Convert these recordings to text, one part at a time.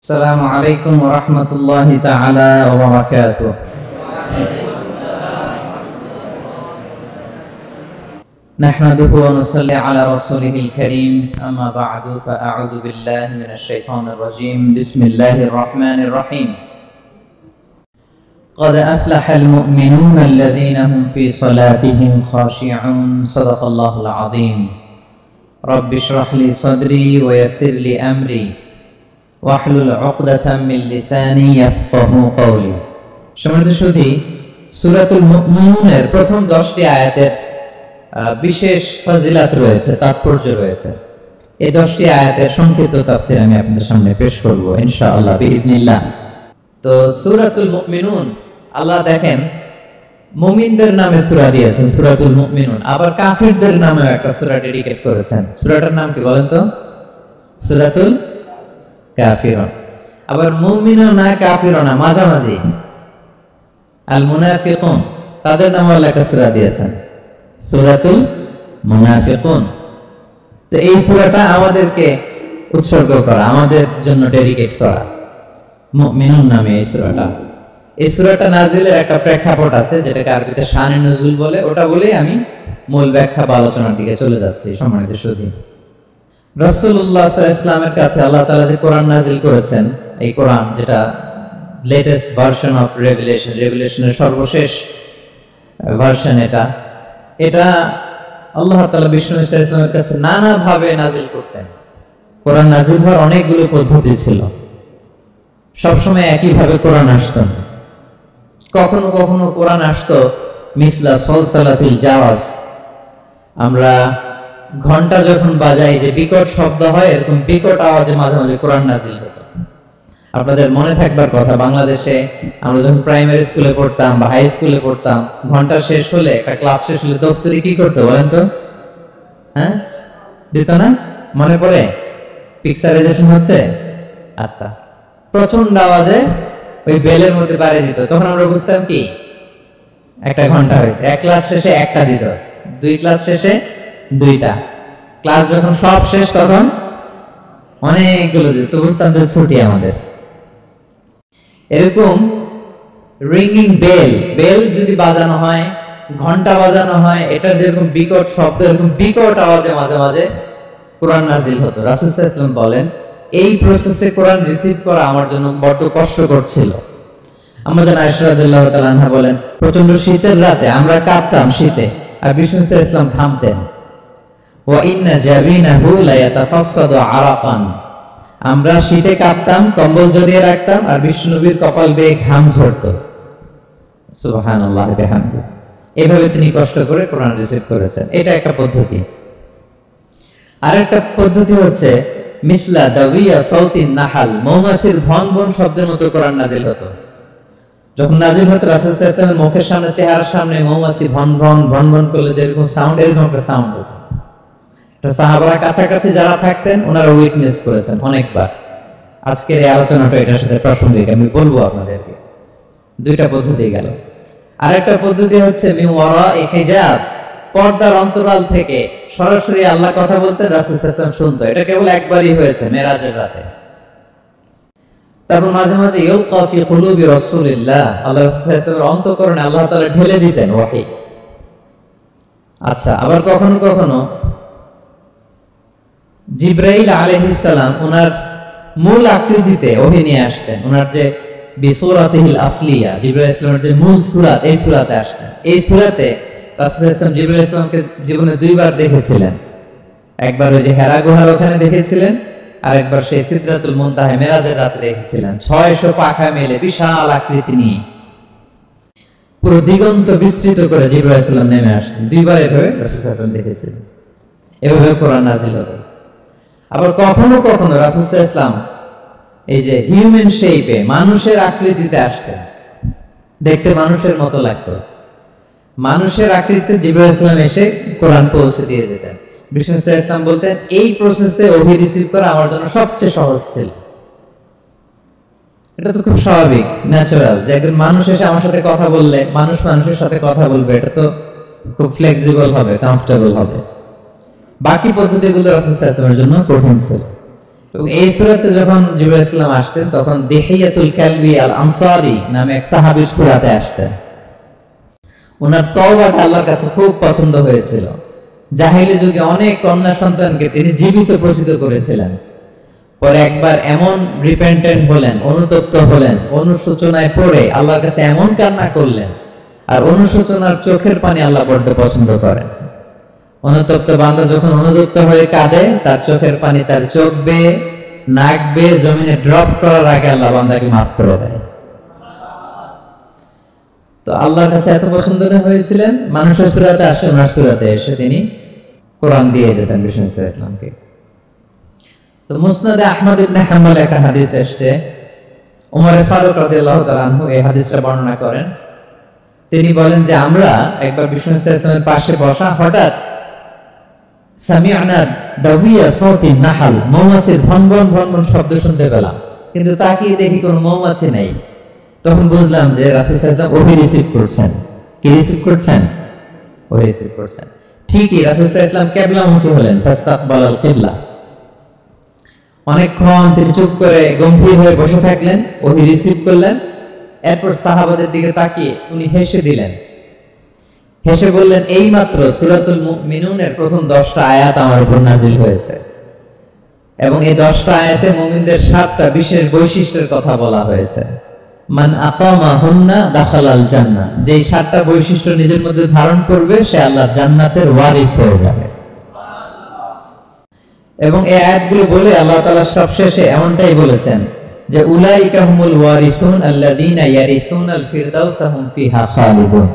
السلام عليكم ورحمة الله تعالى وبركاته. نحمده ونصلي على رسوله الكريم، أما بعد فأعوذ بالله من الشيطان الرجيم. بسم الله الرحمن الرحيم. قد أفلح المؤمنون الذين هم في صلاتهم خاشعون. صدق الله العظيم. رب اشرح لي صدري ويسر لي أمري ওয়াহলুল উকদাতাম মিন লিসানি ইয়াফকাহু কওলি। সম্মানিত সুধী, সূরাতুল মুমিনুনের প্রথম 10টি আয়াতের বিশেষ ফজিলত রয়েছে, তাৎপর্য রয়েছে। এই 10টি আয়াতের সংক্ষিপ্ত তাফসীর আমি আপনাদের সামনে পেশ করব ইনশাআল্লাহ বিইذنিল্লাহ। তো সূরাতুল মুমিনুন, আল্লাহ দেখেন মুমিনদের নামে সূরা দিয়েছেন সূরাতুল মুমিনুন, আবার কাফিরদের নামেও একটা সূরা ডেডিকেট করেছেন। সূরাটার নাম কি বলেন তো? সূরাতুল কাফিরুন। আবার মুমিনুন না কাফিরুন না, মাঝামাঝি আল মুনাফিকুন, তাদের নামে আল্লাহ একটা সূরা দিয়েছেন সূরাতুল মুনাফিকুন। তো এই সূরাটা আমাদেরকে উৎসর্গ করা, আমাদের জন্য ডেডিকেট করা, মুমিনুন নামে এই সূরাটা। এই সূরাটা নাজিলের একটা প্রেক্ষাপট আছে, যেটাকে আরবিতে শানে নুজুল বলে। ওটা বলেই আমি মূল ব্যাখ্যা বা আলোচনার দিকে চলে যাচ্ছি। সম্মানিত সুধী, রাসূলুল্লাহ সাল্লাল্লাহু আলাইহি ওয়াসাল্লামের কাছে আল্লাহ তাআলা যে কোরআন নাযিল করেছেন, এই কোরআন যেটা লেটেস্ট ভার্সন অফ রেভেলেশনের সর্বশেষ ভার্সন, এটা আল্লাহ তাআলা বিষ্ণু ঈসা আলাইহিস সালামের কাছে নানা ভাবে নাযিল করতেন। কোরআন নাযিল হওয়ার অনেকগুলো পদ্ধতি ছিল, সবসময় একই ভাবে কোরআন আসতো না। কখনো কখনো কোরআন আসতো মিসলা সলসালাতিল জাওয়াস, আমরা ঘন্টা যখন বাজাই যে বিকট শব্দ হয়, এরকম বিকট আওয়াজে মাঝে মাঝে কোরআন নাযিল হতো। আপনাদের মনে থাকবার কথা, বাংলাদেশে আমরা যখন প্রাইমারি স্কুলে পড়তাম বা হাই স্কুলে পড়তাম, ঘন্টা শেষ হলে, একটা ক্লাস শেষ হলে দপ্তরি কি করতো বলেন তো? হ্যাঁ, দিত না? মনে পড়ে? পিকচারাইজেশন হচ্ছে? আচ্ছা, প্রচন্ড আওয়াজে ওই বেলের মধ্যে বাড়ি দিত। তখন আমরা বুঝতাম কি একটা ঘন্টা হয়েছে। এক ক্লাস শেষে একটা দিত, দুই ক্লাস শেষে দুইটা, ক্লাস যখন সব শেষ তখন অনেকগুলো দিত, বুঝতাম যে ছুটি আমাদের। এরকম রিংিং বেল যদি বাজানো হয়, ঘন্টা বাজানো হয়, এটার যেরকম বিকট শব্দ, এরকম বিকট আওয়াজে মাঝে মাঝে কোরআন নাযিল হতো। রাসূল সাল্লাল্লাহু আলাইহি ওয়াসাল্লাম বলেন, এই প্রসেসে কোরআন রিসিভ করা আমার জন্য বড্ড কষ্টকর ছিল। আমাদের আয়েশা রাদিয়াল্লাহু তাআলা আনহা বলেন, প্রচন্ড শীতের রাতে আমরা কাঁপতাম শীতে, আর বিষ্ণু সাল্লাল্লাহু আলাইহি ওয়াসাল্লাম থামতেন। ওয়া ইন্না জাবিনাহু লা ইয়াতাফাসসাদু আরাকান, আমরা শীতে কাঁপতাম, কম্বল জড়িয়ে রাখতাম, আর বিষ্ণু নবীর কপাল বেয়ে ঘাম ঝরতো। সুবহানাল্লাহ ওয়া বিহামদিহি। এভাবে তিনি কষ্ট করে কোরআন রিসিভ করেছেন। এটা একটা পদ্ধতি। আরেকটা পদ্ধতি হচ্ছে মিসলা দাবিয়া সাউতিন নাহাল, মৌমাছির ভন ভন শব্দের মতো কোরআন নাযিল হতো। যখন নাযিল হতো, রাসূল সাল্লাল্লাহু আলাইহি ওয়াসাল্লামের মুখের সামনে, চেহারার সামনে মৌমাছি ভন ভন ভন ভন করলে যেরকম সাউন্ড, এরকম একটা সাউন্ড হতো। এটা সাহাবারা কাছাকাছি যারা থাকতেন, ওনারা উইটনেস করেছেন অনেকবার। আজকের এই আলোচনাটা এটার সাথে প্রাসঙ্গিক, আমি বলবো আপনাদেরকে। দুইটা পদ্ধতি গেল। আরেকটা পদ্ধতি হচ্ছে মিন ওয়ারাই হিজাব, পর্দার অন্তরাল থেকে সরাসরি আল্লাহ কথা বলতে রাসূল সাল্লাল্লাহু আলাইহি ওয়াসাল্লাম শুনতো। এটা কেবল একবারই হয়েছে, মেরাজের রাতে। তারপর মাঝে মাঝে ইউলকা ফি কুলুবি রাসূলিল্লাহ, আল্লাহ রাসূল সাল্লাল্লাহু আলাইহি ওয়াসাল্লামের অন্তঃকরণে আল্লাহ তাআলা ঢেলে দিতেন ওহী। আচ্ছা, আবার কখনো কখনো জিবরাইল আলাইহিস সালাম ওনার মূল আকৃতিতে ওহী নিয়ে আসতেন। ওনার যে বিসূরাতিহিল আসলিয়া, জিবরাইল আলাইহিস সালামের যে মূল সূরাত, এই সূরাতে আসতেন। এই সূরাতে রাসূল সাল্লাল্লাহু আলাইহি ওয়াসাল্লাম জিবরাইল আলাইহিস সালামকে জীবনে দুইবার দেখেছিলেন। একবার ওই যে হেরা গুহার ওখানে দেখেছিলেন, আর একবার সেই সিদরাতুল মুনতাহা মেরাজের রাতে দেখেছিলেন। 600 পাখা মেলে বিশাল আকৃতি নিয়ে পুরো দিগন্ত বিস্তৃত করে জিবরাইল আলাইহিস সালাম নেমে আসতেন। দুইবার এভাবে রাসূল সাল্লাল্লাহু আলাইহি ওয়াসাল্লাম দেখেছিলেন। এভাবে কোরআন নাযিল হতো। আবার কখনো কখনো রাসূল সাল্লাল্লাহু আলাইহি ওয়াসাল্লাম এই যে হিউম্যান শেপে, মানুষের আকৃতিতে আসতেন, দেখতে মানুষের মতো লাগতো। মানুষের আকৃতিতে জিবরাইল আলাইহিস সালাম এসে কোরআন পৌঁছে দিয়ে যেতেন। বিষ্ণু সাল্লাল্লাহু আলাইহি ওয়াসাল্লাম বলতেন, এই প্রসেসে ওহী রিসিভ করা আমার জন্য সবচেয়ে সহজ ছিল। এটা তো খুব স্বাভাবিক, ন্যাচারাল, যে একজন মানুষ এসে আমার সাথে কথা বললে, মানুষ মানুষের সাথে কথা বলবে, এটা তো খুব ফ্লেক্সিবল হবে, কমফোর্টেবল হবে। বাকি পদ্ধতিগুলো রাসূল সাল্লাল্লাহু আলাইহি ওয়াসাল্লামের জন্য কঠিন ছিল। এবং এই সূরাতে যখন জিবরাইল ইসলাম আসতেন তখন দিহিয়াতুল কালবি আল আনসারী নামে এক সাহাবীর সূরাতে আসতেন। ওনার তওবাটা আল্লাহর কাছে খুব পছন্দ হয়েছিল। জাহেলি যুগে অনেক কন্যা সন্তানকে তিনি জীবিত প্রচিত করেছিলেন। পরে একবার এমন রিপেন্টেন্ট হলেন, অনুতপ্ত হলেন, অনুশোচনায় পড়ে আল্লাহর কাছে এমন কান্না করলেন, আর অনুশোচনার চোখের পানি আল্লাহ বড্ড পছন্দ করেন। অনুতপ্ত বান্দা যখন অনুতপ্ত হয়ে কাঁদে, তার চোখের পানি তার চোখ বেয়ে নাক বেয়ে জমিনে ড্রপ করার আগে আল্লাহ বান্দাকে মাফ করে দেয়। তো আল্লাহর কাছে এত পছন্দ হয়েছিলেন, মানুষের সূরাতে আসে, ওনার সূরাতে এসে তিনি কোরআন দিয়ে যেতেন বিষ্ণু ইসলামকে। তো মুসনাদে আহমদ ইবনে হাম্বল একটা হাদিস এসেছে, ওমর ফারুক রাদিয়াল্লাহু তাআলা আনহু এই হাদিসটা বর্ণনা করেন। তিনি বলেন যে আমরা একবার বিষ্ণু ইসলামের পাশে বসা, হঠাৎ সামি'না দাবিয়া সাউতিন নাহল, মৌমাছির ভনভন ভনভন শব্দ শুনতে পেলাম, কিন্তু তাকিয়ে দেখি কোনো মৌমাছি নেই। তখন বুঝলাম যে রাসূল সাল্লাল্লাহু আলাইহি ওয়াসাল্লাম ওহী রিসিভ করছেন। কি রিসিভ করছেন? ওহী রিসিভ করছেন। ঠিকই রাসূল সাল্লাল্লাহু আলাইহি ওয়াসাল্লাম কিবলামুখী হলেন, ফাস্তাকবালাল কিবলা। অনেকক্ষণ তিনি চুপ করে গম্ভীর হয়ে বসে থাকলেন, ওহী রিসিভ করলেন। এরপর সাহাবাদের দিকে তাকিয়ে উনি হেসে দিলেন। হেসে বললেন, এইমাত্র সূরাতুল মুমিনুনের প্রথম 10টা আয়াত আমার উপর নাযিল হয়েছে, এবং এই 10টা আয়াতে মুমিনদের 7টা বিশেষ বৈশিষ্ট্যের কথা বলা হয়েছে। মান আকামাহুন্না দাখালাল জান্নাহ, যেই 7টা বৈশিষ্ট্য নিজের মধ্যে ধারণ করবে সে আল্লাহর জান্নাতের ওয়ারিস হয়ে যাবে। এবং এই আয়াতগুলো বলে আল্লাহ তাআলা সবশেষে এমনটাই বলেছেন যে উলাইকা হুমুল ওয়ারিসুন আল্লাযীনা ইয়ারিসুনাল ফিরদাউসা হুম ফিহা খালিদুন।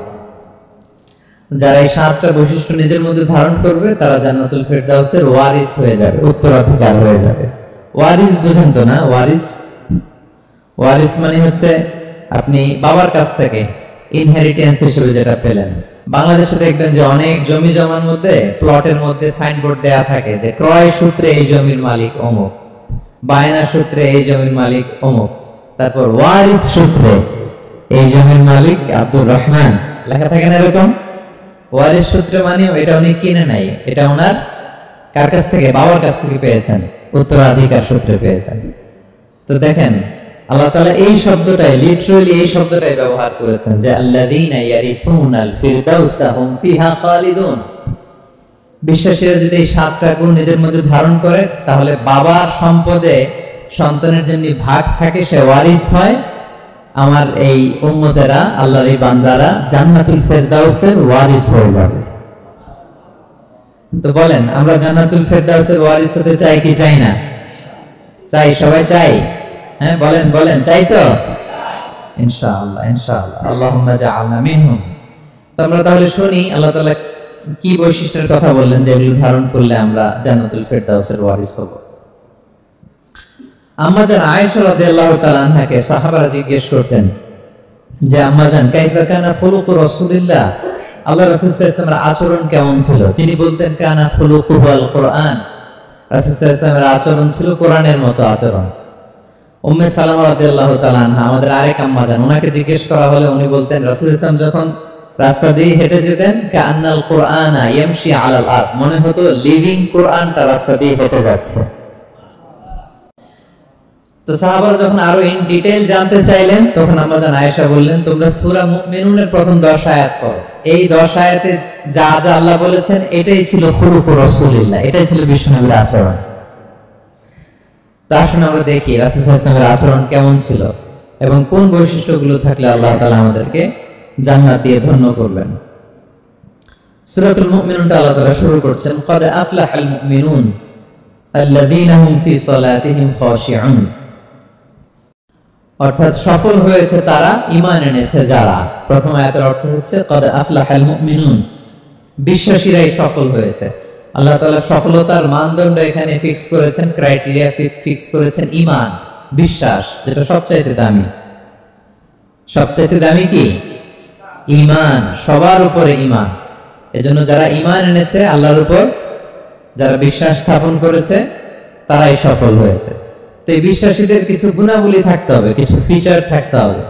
যারা এই 7টা বৈশিষ্ট্য নিজের মধ্যে ধারণ করবে তারা জান্নাতুল ফিরদাউসের ওয়ারিস হয়ে যাবে, উত্তরাধিকার হয়ে যাবে। ওয়ারিস বুঝেন তো না? ওয়ারিস, ওয়ারিস মানে হচ্ছে আপনি বাবার কাছ থেকে ইনহেরিটেন্স হিসেবে যেটা পেলেন। বাংলাদেশে দেখবেন যে অনেক জমি জমার মধ্যে প্লটের মধ্যে সাইনবোর্ড দেয়া থাকে যে ক্রয় সূত্রে এই জমির মালিক অমুক, বায়না সূত্রে এই জমির মালিক অমুক, তারপর ওয়ারিস সূত্রে এই জমির মালিক আব্দুর রহমান, লেখা থাকে না এরকম? ওয়ারিস সূত্রে মানে এটা উনি কিনে নাই, এটা ওনার কার কাছ থেকে? বাবার কাছ থেকে পেয়েছেন, উত্তরাধিকার সূত্রে পেয়েছেন। তো দেখেন আল্লাহ তাআলা এই শব্দটাই, লিটারালি এই শব্দটাই ব্যবহার করেছেন যে আল্লাযীনা ইয়ারিফুনাল ফিরদাউসা হুম ফিহা খালিদুন। বিশ্বাসীরা যদি এই 7টা গুণ নিজের মধ্যে ধারণ করে তাহলে বাবার সম্পদে সন্তানের যেমনি ভাগ থাকে সে ওয়ারিস হয়, আমার এই উম্মতেরা, আল্লাহর এই বান্দারা জান্নাতুল ফিরদাউসের ওয়ারিস হয়ে যাবে। তো বলেন আমরা জান্নাতুল ফিরদাউসের ওয়ারিস হতে চাই কি চাই না? চাই, সবাই চাই। হ্যাঁ বলেন বলেন, চাই তো? ইনশাআল্লাহ ইনশাআল্লাহ, আল্লাহুম্মা জাআলনা মিনহুম। তো আমরা তাহলে শুনি আল্লাহ তাআলা কি বৈশিষ্ট্যের কথা বললেন যেগুলো ধারণ করলে আমরা জান্নাতুল ফিরদাউসের ওয়ারিস হব। আম্মাজান আয়েশা রাদিয়াল্লাহু তাআলা আনহাকে সাহাবারা জিজ্ঞেস করতেন যে আম্মাজান কাইফা কানা খুলুকু রাসূলিল্লাহ, আল্লাহ রাসূল সাল্লাল্লাহু আলাইহি ওয়াসাল্লামের আচরণ কেমন ছিল? তিনি বলতেন কানা খুলুকুহু আল কোরআন, রাসূল সাল্লাল্লাহু আলাইহি ওয়াসাল্লামের আচরণ ছিল কোরআনের মতো আচরণ। উম্মে সালামা রাদিয়াল্লাহু তাআলা আনহা আমাদের আরেক আম্মাজান, ওনাকে জিজ্ঞেস করা হলে উনি বলতেন রাসূল সাল্লাল্লাহু আলাইহি ওয়াসাল্লাম যখন রাস্তা দিয়ে হেঁটে যেতেন কাআন্নাল কুরআনা ইয়ামশি আলাল আরদ, মনে হতো লিভিং কোরআনটা রাস্তা দিয়ে হেঁটে যাচ্ছে। তো সাহাবারা যখন আরো ইন ডিটেইল জানতে চাইলেন তখন আমাদের আয়েশা বললেন তোমরা সূরা মুমিনুনের প্রথম 10 আয়াত পড়ো, এই 10 আয়াতে যা যা আল্লাহ বলেছেন এটাই ছিল খুলুকু রাসূলিল্লাহ, এটাই ছিল বিশ্বনবীর আচরণ। তার শুনে আমরা দেখি রাসূল সাল্লাল্লাহু আলাইহি ওয়াসাল্লামের আচরণ কেমন ছিল এবং কোন বৈশিষ্ট্যগুলো থাকলে আল্লাহ তাআলা আমাদেরকে জান্নাত দিয়ে ধন্য করবেন। সূরাতুল মুমিনুনটা আল্লাহ তাআলা শুরু করছেন ক্বাদ আফলাহাল মুমিনুন আল্লাযীনা হুম ফি সালাতিহিম খাশিউন, অর্থাৎ সফল হয়েছে তারা, ঈমান এনেছে যারা। প্রথম আয়াতের অর্থ হচ্ছে ক্বাদ আফলাহাল মুমিনুন, বিশ্বাসীরাই সফল হয়েছে। আল্লাহ তাআলা সফলতার মানদণ্ড এখানে ফিক্স করেছেন, ক্রাইটেরিয়া ফিক্স করেছেন ঈমান, বিশ্বাস, যেটা সবচাইতে দামি। সবচাইতে দামি কি? ঈমান, সবার উপরে ঈমান। এজন্য যারা ঈমান এনেছে আল্লাহর উপর, যারা বিশ্বাস স্থাপন করেছে তারাই সফল হয়েছে। তো এই বিশ্বাসীদের কিছু গুণাবলী থাকতে হবে, কিছু ফিচার থাকতে হবে,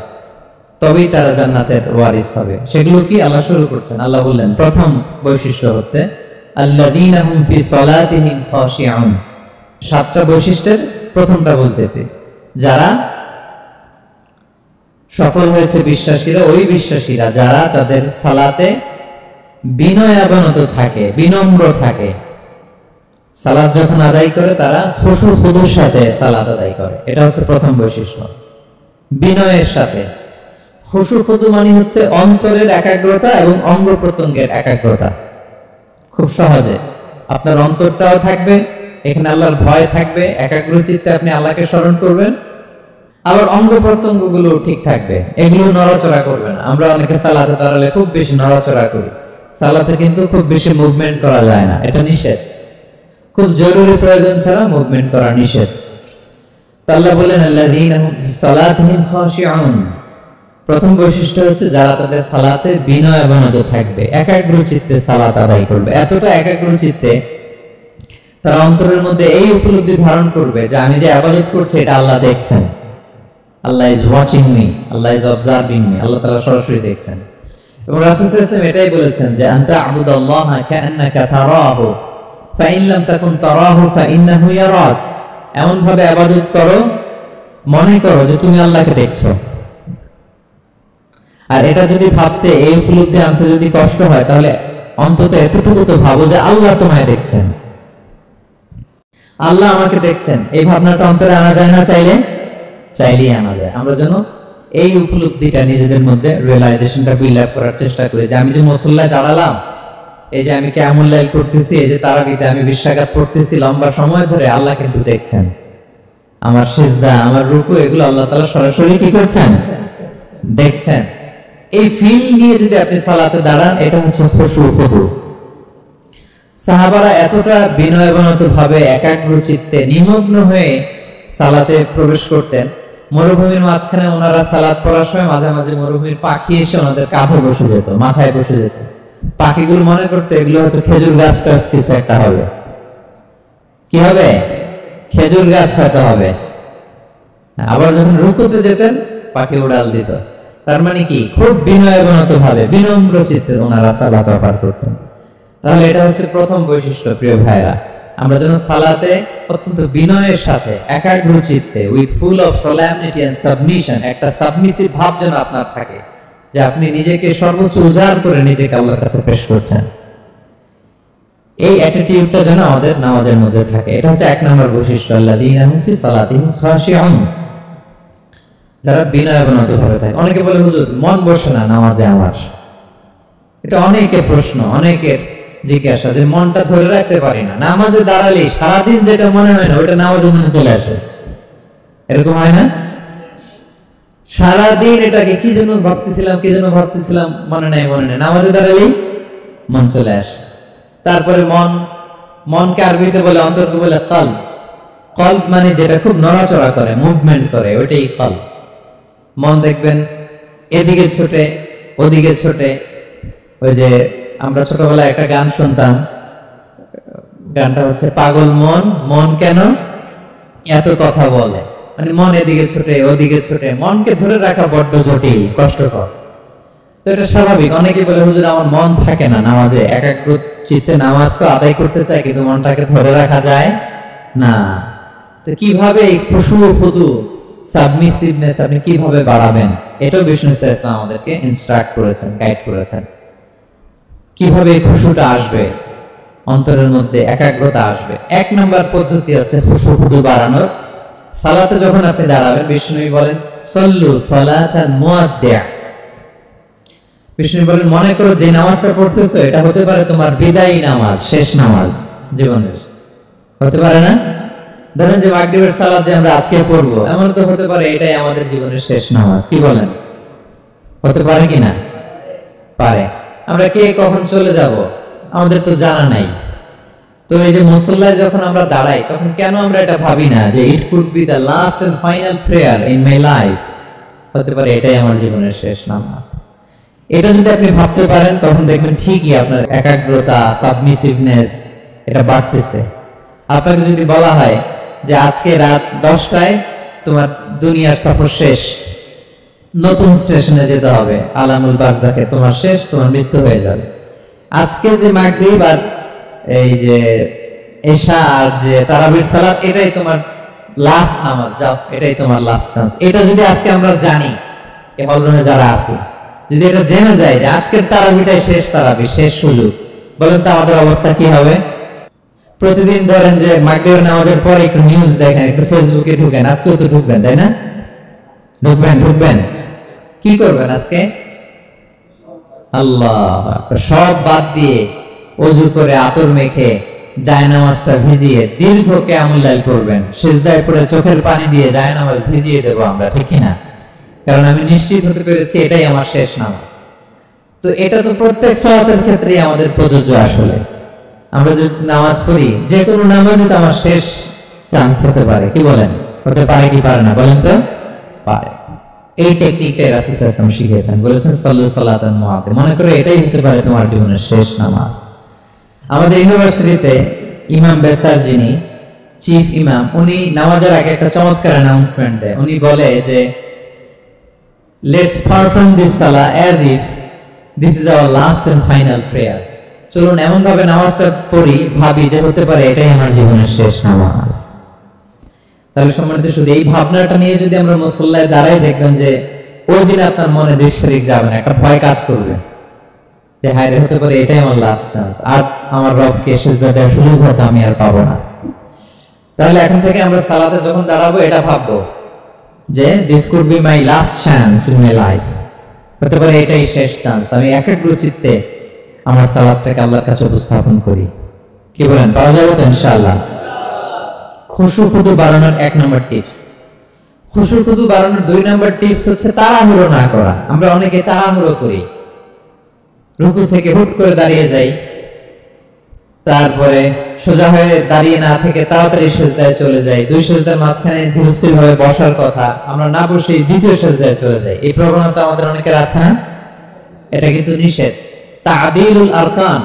তবেই তারা জান্নাতের ওয়ারিস হবে। সেগুলো কি আল্লাহ শুরু করছেন। আল্লাহ বললেন প্রথম বৈশিষ্ট্য হচ্ছে আল্লাযীনা হুম ফি সালাতিহিম খাশিউন। 7টা বৈশিষ্ট্যের প্রথমটা বলতেছি, যারা সফল হয়েছে বিশ্বাসীরা, ওই বিশ্বাসীরা যারা তাদের সালাতে বিনয়াবনত থাকে, বিনম্র থাকে। সালাত যখন আদায় করে তারা খুশু খুদুর সাথে সালাত আদায় করে, এটা হচ্ছে প্রথম বৈশিষ্ট্য। বিনয়ের সাথে। খুশু খুদু মানে হচ্ছে অন্তরের একাগ্রতা এবং অঙ্গ প্রত্যঙ্গের একাগ্রতা। খুব সহজে আপনার অন্তরটাও থাকবে, এখানে আল্লাহর ভয় থাকবে, একাগ্র চিত্তে আপনি আল্লাহকে স্মরণ করবেন, আবার অঙ্গ প্রত্যঙ্গ গুলো ঠিক থাকবে, এগুলো নড়াচড়া করবে না। আমরা অনেকে সালাতে দাঁড়ালে খুব বেশি নড়াচড়া করি, সালাতে কিন্তু খুব বেশি মুভমেন্ট করা যায় না, এটা নিষেধ। খুব জরুরি প্রয়োজন ছাড়া মুভমেন্ট করা নিষেধ। আল্লাহ বলেন আল্লাযীনা হুম ফি সালাতিহিম খাশিউন, প্রথম বৈশিষ্ট্য হচ্ছে যারা তাদের সালাতে বিনয়াবনত থাকবে, একাগ্র চিত্তে সালাত আদায় করবে। এতটা একাগ্র চিত্তে তারা অন্তরের মধ্যে এই উপলব্ধি ধারণ করবে যে আমি যে ইবাদত করছি এটা আল্লাহ দেখছেন, Allah is watching me, Allah is observing me, Allah তাআলা সরাসরি দেখছেন। এবং রাসূল সাল্লাল্লাহু আলাইহি ওয়াসাল্লাম এটাই বলেছেন যে আনতা আবুদাল্লাহা কাআন্নাকা তারাহু ফাইন লাম তাকুন তারাহু ফাইন্নাহু ইয়ারাক, এমন ভাবে ইবাদত করো মনে করো যে তুমি আল্লাহকে দেখছো। আর এটা যদি ভাবতে, এই উপলব্ধি আনতে যদি কষ্ট হয়, তাহলে অন্তত এতটুকু তো ভাবো যে আল্লাহ তোমায় দেখছেন, আল্লাহ আমাকে দেখছেন। এই ভাবনাটা অন্তরে আনা যায় না? চাইলেই আনা যায়। আমরা যেন এই উপলব্ধিটা নিজেদের মধ্যে, রিয়েলাইজেশনটা বিল্ড আপ করার চেষ্টা করি যে আমি যে মুসল্লায় দাঁড়ালাম, এই যে আমি কিয়ামুল লাইল করতেছি, এই যে তারাবিতে আমি 20 রাকাত পড়তেছি লম্বা সময় ধরে, আল্লাহ কিন্তু দেখছেন। আমার সিজদা, আমার রুকু, এগুলো আল্লাহ তাআলা সরাসরি কি করছেন? দেখছেন। এই ফিল নিয়ে যদি আপনি সালাতে দাঁড়ান, এটা হচ্ছে খুশু খুদু। সাহাবারা এতটা বিনয়াবনত ভাবে একাগ্র চিত্তে নিমগ্ন হয়ে সালাতে প্রবেশ করতেন, মরুভূমির মাঝখানে ওনারা সালাত পড়ার সময় মাঝে মাঝে মরুভূমির পাখি এসে ওনাদের কাঁধে বসে যেত, মাথায় বসে যেত। পাখিগুলো মনে করতো এগুলো হয়তো খেজুর গাছ টাছ কিছু একটা হবে। কি হবে? খেজুর গাছ হয়তো হবে। আবার যখন রুকুতে যেতেন, পাখি উড়াল দিত। তার মানে কি, খুব বিনয়াবনত ভাবে, বিনম্র চিত্তে ওনারা সালাত পার করতেন। তাহলে এটা হচ্ছে প্রথম বৈশিষ্ট্য। প্রিয় ভাইরা, আমরা যেন সালাতে অত্যন্ত বিনয়ের সাথে, একাগ্র চিত্তে, with full of solemnity and submission, একটা সাবমিসিভ ভাব যেন আপনার থাকে, যে আপনি নিজেকে সর্বোচ্চ উজাড় করে নিজেকে আল্লাহর কাছে পেশ করছেন। এই অ্যাটিটিউডটা যেন আমাদের নামাজের মধ্যে থাকে। এটা হচ্ছে 1 নম্বর বৈশিষ্ট্য, আল্লাযীনা হুম ফি সালাতিহিম খাশিউন, যারা বিনয়াবনত ভাবে থাকে। অনেকে বলে হুজুর মন বসে না নামাজে আমার। এটা অনেকের প্রশ্ন, অনেকের জিজ্ঞাসা যে মনটা ধরে রাখতে পারি না, নামাজে দাঁড়ালেই সারাদিন যেটা মনে হয় না ওটা নামাজে মনে চলে আসে। এরকম হয় না? সারাদিন এটাকে কি যেন ভাবতেছিলাম মনে নাই, নামাজে দাঁড়ালেই মন চলে আসে। তারপরে মনকে আরবিতে বলে, অন্তরকে বলে কলব। কলব মানে যেটা খুব নড়াচড়া করে, মুভমেন্ট করে, ওইটাই কলব। মন দেখবেন এদিকে ছোটে, ওদিকে ছোটে। ওই যে আমরা ছোটবেলায় একটা গান শুনতাম, গানটা হচ্ছে পাগল মন, মন কেন এত কথা বলে। মানে মন এদিকে ছোটে, ওদিকে ছোটে, মনকে ধরে রাখা বড্ড জটিল, কষ্টকর। তো এটা স্বাভাবিক। অনেকে বলে হুজুর আমার মন থাকে না নামাজে, একাগ্র চিত্তে নামাজ তো আদায় করতে চাই, কিন্তু মনটাকে ধরে রাখা যায় না। তো কিভাবে এই খুশু খুদু, সাবমিসিভনেস আপনি কিভাবে বাড়াবেন, এটাও বিষ্ণু ইসলাম আমাদেরকে ইনস্ট্রাক্ট করেছেন, গাইড করেছেন। কিভাবে এই খুশুটা আসবে, অন্তরের মধ্যে একাগ্রতা আসবে। 1 নম্বর পদ্ধতি হচ্ছে খুশু খুদু বাড়ানোর। সালাতে যখন আপনি দাঁড়াবেন, বিষ্ণু বলেন সল্লু সালাতান মুআদ্দিয়া। বিষ্ণু বলেন মনে করো যে নামাজটা পড়তেছো এটা হতে পারে তোমার বিদায়ী নামাজ, শেষ নামাজ জীবনের। হতে পারে না? ধরেন যে মাগরিবের সালাত যে আমরা আজকে পড়বো, এমন তো হতে পারে এটাই আমাদের জীবনের শেষ নামাজ। কি বলেন? হতে পারে কি না? পারে। আমরা কে কখন চলে যাব আমাদের তো জানা নাই। তো এই যে মুসল্লায় যখন আমরা দাঁড়াই, তখন কেন আমরা এটা ভাবি না যে it could be the last and final prayer in my life? হতে পারে এটাই আমার জীবনের শেষ নামাজ। এটা যদি আপনি ভাবতে পারেন, তখন দেখবেন ঠিকই আপনার একাগ্রতা, সাবমিসিভনেস এটা বাড়তেছে। আপনাকে যদি বলা হয় যে আজকে রাত 10টায় তোমার দুনিয়ার সফর শেষ, নতুন স্টেশনে যেতে হবে, আলামুল বারজাকে, তোমার শেষ, তোমার মৃত্যু হয়ে যাবে। আজকে যে মাগরিব আর এই যে এশা আর যে তারাবির সালাত, এটাই তোমার লাস্ট নামাজ, যাও এটাই তোমার লাস্ট চান্স। এটা যদি আজকে আমরা জানি, এই হলরুমে যারা আছে যদি এটা জেনে যায় যে আজকের তারাবিটাই শেষ তারাবি, শেষ সুযোগ, বলেন তো আমাদের অবস্থা কি হবে? প্রতিদিন ধরেন যে মাগরিবের নামাজের পরে একটু নিউজ দেখেন, একটু ফেসবুকে ঢুকেন, আজকেও তো ঢুকবেন তাই না? ঢুকবেন কি করবেন আজকে? আল্লাহ সব বাদ দিয়ে ওযু করে আতর মেখে জায়নামাজটা ভিজিয়ে দীর্ঘ কিয়ামুল লাইল করবেন, সিজদায় পড়ে চোখের পানি দিয়ে জায়নামাজ ভিজিয়ে দেব আমরা, ঠিক কি না? কারণ আমি নিশ্চিত হতে পেরেছি এটাই আমার শেষ নামাজ। তো এটা তো প্রত্যেক সালাতের ক্ষেত্রেই আমাদের প্রযোজ্য। আসলে আমরা যে নামাজ পড়ি, যে কোনো নামাজে তো আমার শেষ চান্স হতে পারে, কি বলেন? হতে পারে কি পারে না বলেন তো? পারে। এই টেকনিকটাই রাসূল সাল্লাল্লাহু আলাইহি ওয়াসাল্লাম শিখিয়েছেন, বলেছেন সাল্লু সালাতান মুআদ্দা, মনে করে এটাই হতে পারে তোমার জীবনের শেষ নামাজ। আমাদের ইউনিভার্সিটিতে ইমাম বেসার, যিনি চিফ ইমাম, উনি নামাজের আগে একটা চমৎকার অ্যানাউন্সমেন্ট দেয়। উনি বলে যে লেটস পারফর্ম দিস সালাহ as if this is our last and final prayer. চলুন এমন ভাবে নামাজটা পড়ি, ভাবি যে হতে পারে এটাই আমার জীবনের শেষ নামাজ। তাহলে সম্মানিত, শুধু এই ভাবনাটা নিয়ে যদি আমরা মুসল্লায় দাঁড়াই, দেখবেন যে ওই দিন আপনার মনে দৃশ্যরিক যাবে না, একটা ভয় কাজ করবে যে হায় রে, হতে পারে এটাই আমার লাস্ট চান্স, আর আমার রবকে সিজদা দেওয়ার সুযোগ হয়তো আমি আর পাবো না। তাহলে এখন থেকে আমরা সালাতে যখন দাঁড়াবো এটা ভাববো যে this could be my last chance in my life, হতে পারে এটাই শেষ চান্স। আমি একাগ্র চিত্তে আমার সালাতটাকে আল্লাহর কাছে উপস্থাপন করি। কি বলেন, পাওয়া যাবে তো ইনশাআল্লাহ? খুশু খুদু বাড়ানোর 1 নম্বর টিপস। খুশু খুদু বাড়ানোর 2 নম্বর টিপস হচ্ছে তাড়াহুড়ো না করা। আমরা অনেকে তাড়াহুড়ো করি, রুকু থেকে হুট করে দাঁড়িয়ে যাই, তারপরে সোজা হয়ে দাঁড়িয়ে না থেকে তাড়াতাড়ি সিজদায় চলে যাই, 2 সিজদার মাঝখানে ধীরস্থির ভাবে বসার কথা আমরা না বসে 2য় সিজদায় চলে যাই। এই প্রবণতা আমাদের অনেকের আছে না? এটা কিন্তু নিষেধ। তা'দীলুল আরকান,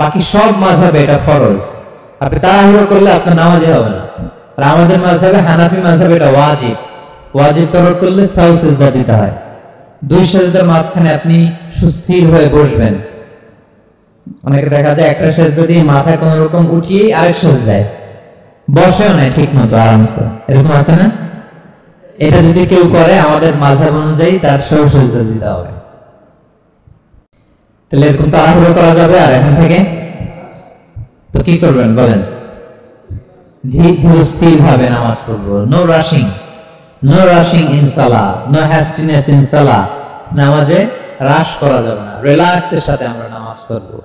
বাকি সব মাযহাবে এটা ফরজ। আপনি তাড়াহুড়ো করলে আপনার নামাজই হবে না। আর আমাদের মাযহাবে, হানাফি মাযহাবে, এটা ওয়াজিব। ওয়াজিব তরক করলে সাউ সিজদা দিতে হয়। 2 সিজদার মাঝখানে আপনি সুস্থির হয়ে বসবেন। অনেকে দেখা যায় একটা সিজদা দিয়ে মাথা কোন রকম উঠিয়ে আরেক সিজদায় বসেও না ঠিক মতো আরামসে, এরকম আছে না? এটা যদি কেউ করে আমাদের মাযহাব অনুযায়ী তার সব সিজদা দিতে হবে। তাহলে এরকম তাড়াহুড়ো করা যাবে? আর এখন থেকে তো কি করবেন বলেন? ধীর স্থির ভাবে নামাজ পড়বো। নো রাশিং ইন সালাহ, নো হ্যাস্টিনেস ইন সালাহ। নামাজে রাশ করা যাবে না, রিল্যাক্সের সাথে আমরা নামাজ পড়বো,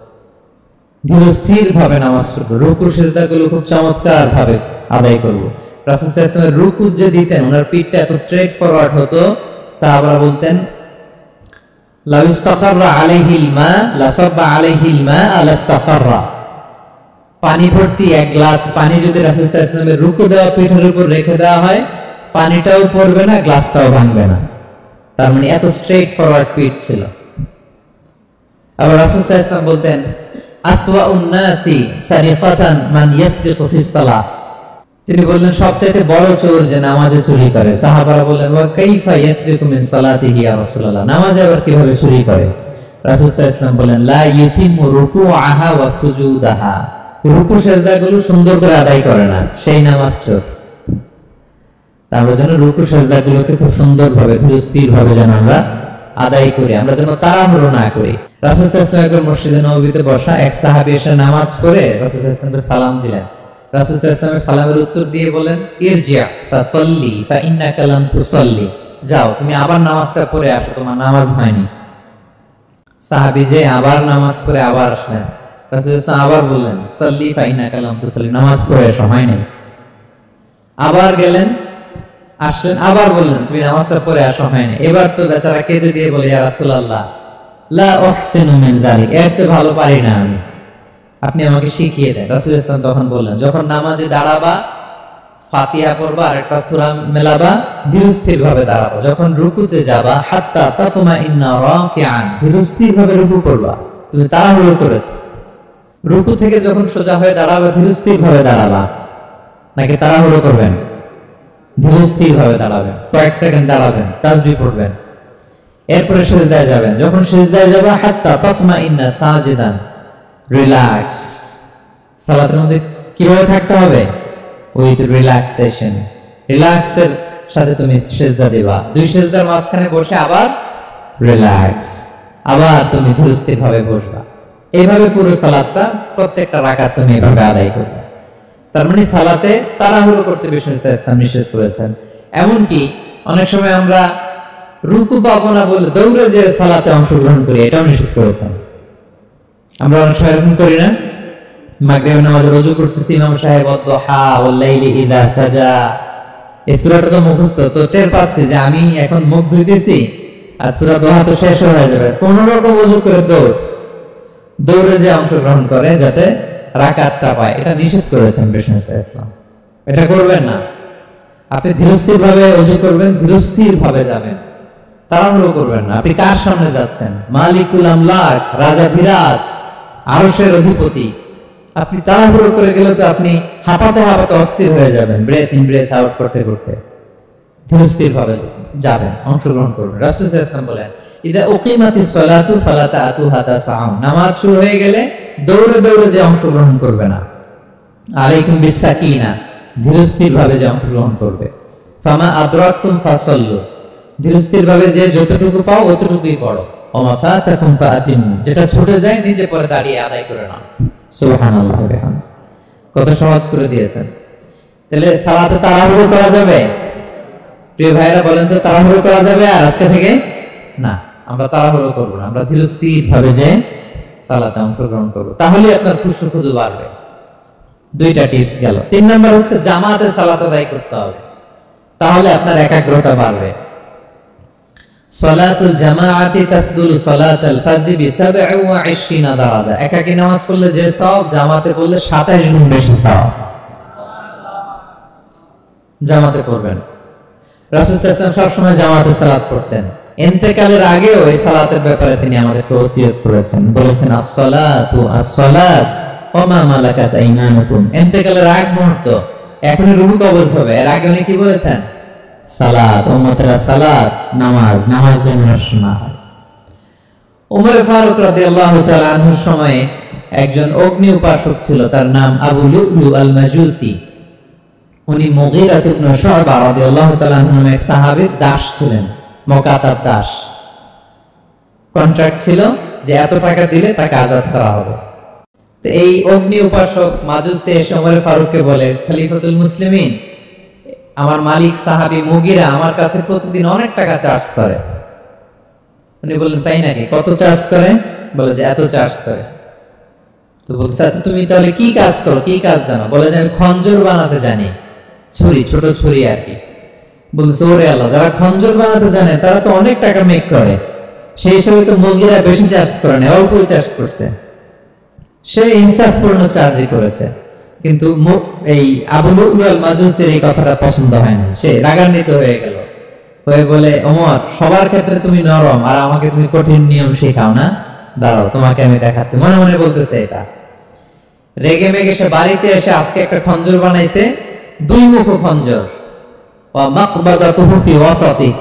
ধীর স্থির ভাবে নামাজ পড়বো। রুকু সিজদাগুলো খুব চমৎকার ভাবে আদায় করবো। রাসূল সাল্লাল্লাহু আলাইহি ওয়াসাল্লাম রুকু যে দিতেন, ওনার পিঠটা এত স্ট্রেট ফরওয়ার্ড হতো, সাহাবারা বলতেন লাউ ইস্তাকাররা আলাইহিল মা লাসাব্বা আলাইহিল মা আলা ইস্তাকাররা। পানি ভর্তি 1 গ্লাস পানি যদি রাসূল সাল্লাল্লাহু আলাইহি ওয়াসাল্লামের রুকু দেওয়া পিঠের উপর রেখে দেওয়া হয়, পানিটাও পড়বে না, গ্লাসটাও ভাঙবে না। তার মানে এত স্ট্রেট ফরওয়ার্ড পিঠ ছিল। আবার রাসূল সাল্লাল্লাহু আলাইহি ওয়াসাল্লাম বলতেন আসওয়াউন নাসি সারিকাতান মান ইয়াসরিকু ফিস সালাহ। তিনি বললেন সবচেয়ে বড় চোর যে নামাজে চুরি করে। সাহাবারা বললেন ওয়া কাইফা ইয়াসরিকু মিন সালাতিহি ইয়া রাসূলুল্লাহ, নামাজে আবার কিভাবে চুরি করে? রাসূল সাল্লাল্লাহু আলাইহি ওয়াসাল্লাম বললেন লা ইউতিমু রুকুআহা ওয়া সুজুদাহা, রুকু সিজদাগুলো সুন্দর করে আদায় করে না, সেই নামাজ চোর। তার জন্য রুকু সিজদাগুলোকে খুব সুন্দরভাবে ধীরস্থির ভাবে যেন আমরা আদায় করি, আমরা যেন তাড়াহুড়ো না করি। রাসূল সাল্লাল্লাহু আলাইহি ওয়াসাল্লাম মসজিদে নববীতে বসা এক সাহাবী এসে নামাজ পড়ে রাসূল সাল্লাল্লাহু আলাইহি ওয়াসাল্লামকে সালাম দিলেন। রাসূল সাল্লাল্লাহু আলাইহি ওয়াসাল্লামের সালামের উত্তর দিয়ে বলেন ইরজি' ফাসাল্লি ফাইন্নাকা লাম তুসাল্লি, যাও তুমি আবার নামাজটা পড়ে আসো, তোমার নামাজ হয়নি। সাহাবী যে আবার নামাজ পড়ে আবার আসলেন, রাসূল সাল্লাল্লাহু আলাইহি ওয়াসাল্লাম আবার বললেন সাল্লি ফাইন্নাকা লাম তুসাল্লি, নামাজ পড়ে এসো, হয় নাই। আবার গেলেন, আসলেন, আবার বললেন তুমি নামাজটা পড়ে আসো, হয় নাই। এবার তো বেচারা কেঁদে দিয়ে বলে ইয়া রাসূলুল্লাহ লা উহসিনু মিন যালিক, এর চেয়ে ভালো পারি না আমি, আপনি আমাকে শিখিয়ে দেন। রাসূল সাল্লাল্লাহু আলাইহি ওয়াসাল্লাম তখন বললেন যখন নামাজে দাঁড়াবা ফাতিহা পড়বা আর একটা সূরা মেলাবা, ধীরস্থির ভাবে দাঁড়াবা। যখন রুকুতে যাবা হাত্তা তাতমাইন্না রাকিআন, ধীরস্থির ভাবে রুকু করবা। তুমি তাড়াহুড়ো করেছো, রুকু থেকে যখন সোজা হয়ে দাঁড়াবা ধীরস্থির ভাবে দাঁড়াবা, নাকি তাড়াহুড়ো করবেন? ধীরস্থির ভাবে দাঁড়াবেন, কয়েক সেকেন্ড দাঁড়াবেন, তাসবিহ পড়বেন, এরপরে সিজদায় যাবেন। যখন সিজদায় যাবা হাত্তা তাতমাইন্না সাজিদান, রিল্যাক্স। সালাতের মধ্যে কিভাবে থাকতে হবে? উইথ রিল্যাক্সেশন, রিল্যাক্সের সাথে তুমি সিজদা দিবা, দুই সিজদার মাঝখানে বসে আবার রিল্যাক্স, আবার তুমি ধীরস্থির ভাবে বসবা। এইভাবে পুরো সালাতটা প্রত্যেকটা রাকাত তুমি এইভাবে আদায় করবে। তার মানে সালাতে তাড়াহুড়ো করতে বিষ্ণু ইসলাম নিষেধ করেছেন। এমনকি অনেক সময় আমরা রুকু পাবো না বলে দৌড়ে যে সালাতে অংশগ্রহণ করি, এটাও নিষেধ করেছেন। আমরা অনেক সময় এরকম করি না? মাগরিবের নামাজে রুজু করতেছি, ইমাম সাহেব ওয়াদ-দুহা ওয়াল-লাইলি ইযা সাজা, এই সূরাটা তো মুখস্থ, তো টের পাচ্ছি যে আমি এখন মুখ ধুইতেছি আর সূরা দুহা তো শেষ হয়ে যাবে, কোন রকম ওযু করে দৌড়ে যে অংশগ্রহণ করে যাতে রাকাতটা পায়, এটা নিষেধ করেছেন বিষ্ণু ইসলাম। এটা করবেন না। আপনি ধীরস্থির ভাবে ওযু করবেন, ধীরস্থির ভাবে যাবেন, তাড়াহুড়ো করবেন না। আপনি কার সামনে যাচ্ছেন? মালিকুল আমলাক, রাজা বিরাজ, আরশের অধিপতি। আপনি তাড়াহুড়ো করে গেলে তো আপনি হাঁপাতে হাঁপাতে অস্থির হয়ে যাবেন, ব্রেথ ইন ব্রেথ আউট করতে করতে। ধীরস্থির ভাবে যাবেন, অংশগ্রহণ করবেন। রাসূল সাল্লাল্লাহু আলাইহি ওয়াসাল্লাম বলেন, ইদা উকিমাতিস সালাতু ফালা তা'তুহা তাসআম, নামাজ শুরু হয়ে গেলে দৌড়ে দৌড়ে যে অংশগ্রহণ করবে না। আলাইকুম বিসাকিনা, ধীরস্থির ভাবে যে অংশগ্রহণ করবে। ফামা আদরাকতুম ফাসাল্লু, ধীরস্থির ভাবে যে যতটুকু পাও অতটুকুই পড়ো। ওমা ফাতাকুম ফাতিমু, যেটা ছুটে যায় নিজে পরে দাঁড়িয়ে আদায় করে নাও। সুবহানাল্লাহ ওয়া বিহামদিহি, কত সহজ করে দিয়েছেন। তাহলে সালাতে তাড়াহুড়ো করা যাবে? প্রিয় ভাইরা বলেন তো, তাড়াহুড়ো করা যাবে? আর আজকে থেকে না, আমরা তাড়াহুড়ো করবো না, আমরা ধীরস্থির ভাবে যে সালাতে অংশগ্রহণ করবো, তাহলে আপনার খুশু খুদু বাড়বে। দুইটা টিপস গেল। 3 নাম্বার হচ্ছে জামাতে সালাত আদায় করতে হবে, তাহলে আপনার একাগ্রতা বাড়বে। সালাতুল জামাআতি তাফদুলু সালাতাল ফারদি বি27 দারাজা, একাকী নামাজ পড়লে যে সওয়াব, জামাতে পড়লে 27 গুণ বেশি সওয়াব। জামাতে পড়বেন। রাসূল সাল্লাল্লাহু আলাইহি ওয়াসাল্লাম সব সময় জামাতে সালাত পড়তেন। ইন্তেকালের আগেও এই সালাতের ব্যাপারে তিনি আমাদেরকে ওসিয়ত করেছেন, বলেছেন আস-সালাতু আস-সালাত ওয়া মা মালাকাত আইমানুকুম। ইন্তেকালের আগ মুহূর্ত, এখনই রুহু কবজ হবে, এর আগে উনি কি বলেছেন? সালাত, উম্মতেরা সালাত, নামাজ, নামাজ যেন নষ্ট না হয়। ওমর ফারুক রাদিয়াল্লাহু তাআলা আনহুর সময়ে একজন অগ্নি উপাসক ছিল, তার নাম আবু লুলু আল মাজুসি। উনি মুগীরা ইবনে শু'বা রাদিয়াল্লাহু তাআলা আনহু নামে এক সাহাবীর দাস ছিলেন, মুকাতাব দাস। কন্ট্রাক্ট ছিল যে এত টাকা দিলে তাকে আজাদ করা হবে। তো এই অগ্নি উপাসক মাজুসি এসে ওমর ফারুককে বলে, খলিফাতুল মুসলিমিন, আমার মালিক সাহাবী মুগীরা আমার কাছে প্রতিদিন অনেক টাকা চার্জ করে। উনি বললেন, তাই নাকি? কত চার্জ করে? বলে যে এত চার্জ করে। তো বলছে, আচ্ছা তুমি তাহলে কি কাজ করো, কি কাজ জানো? বলে যে আমি খঞ্জর বানাতে জানি, ছুরি, ছোট ছুরি আর কি। বলছে, ওরে আল্লাহ, যারা খঞ্জর বানাতে জানে তারা তো অনেক টাকা মেক করে, সেই হিসেবে তো মুগীরা বেশি চার্জ করে না, অল্প চার্জ করছে। সে ইনসাফপূর্ণ চার্জই করেছে, কিন্তু এই আবু লুলু আল মাজুসির এই কথাটা পছন্দ হয় না। সে রাগান্বিত হয়ে গেল, হয়ে বলে, ওমর, সবার ক্ষেত্রে তুমি নরম আর আমাকে তুমি কঠিন নিয়ম শেখাও না, দাঁড়াও তোমাকে আমি দেখাচ্ছি। মনে মনে বলতেছে এটা। রেগে মেগে সে বাড়িতে এসে আজকে একটা খঞ্জর বানাইছে, 2 মুখ খঞ্জর। ওয়া মাকবাদাতুহু ফি ওয়াসাতি,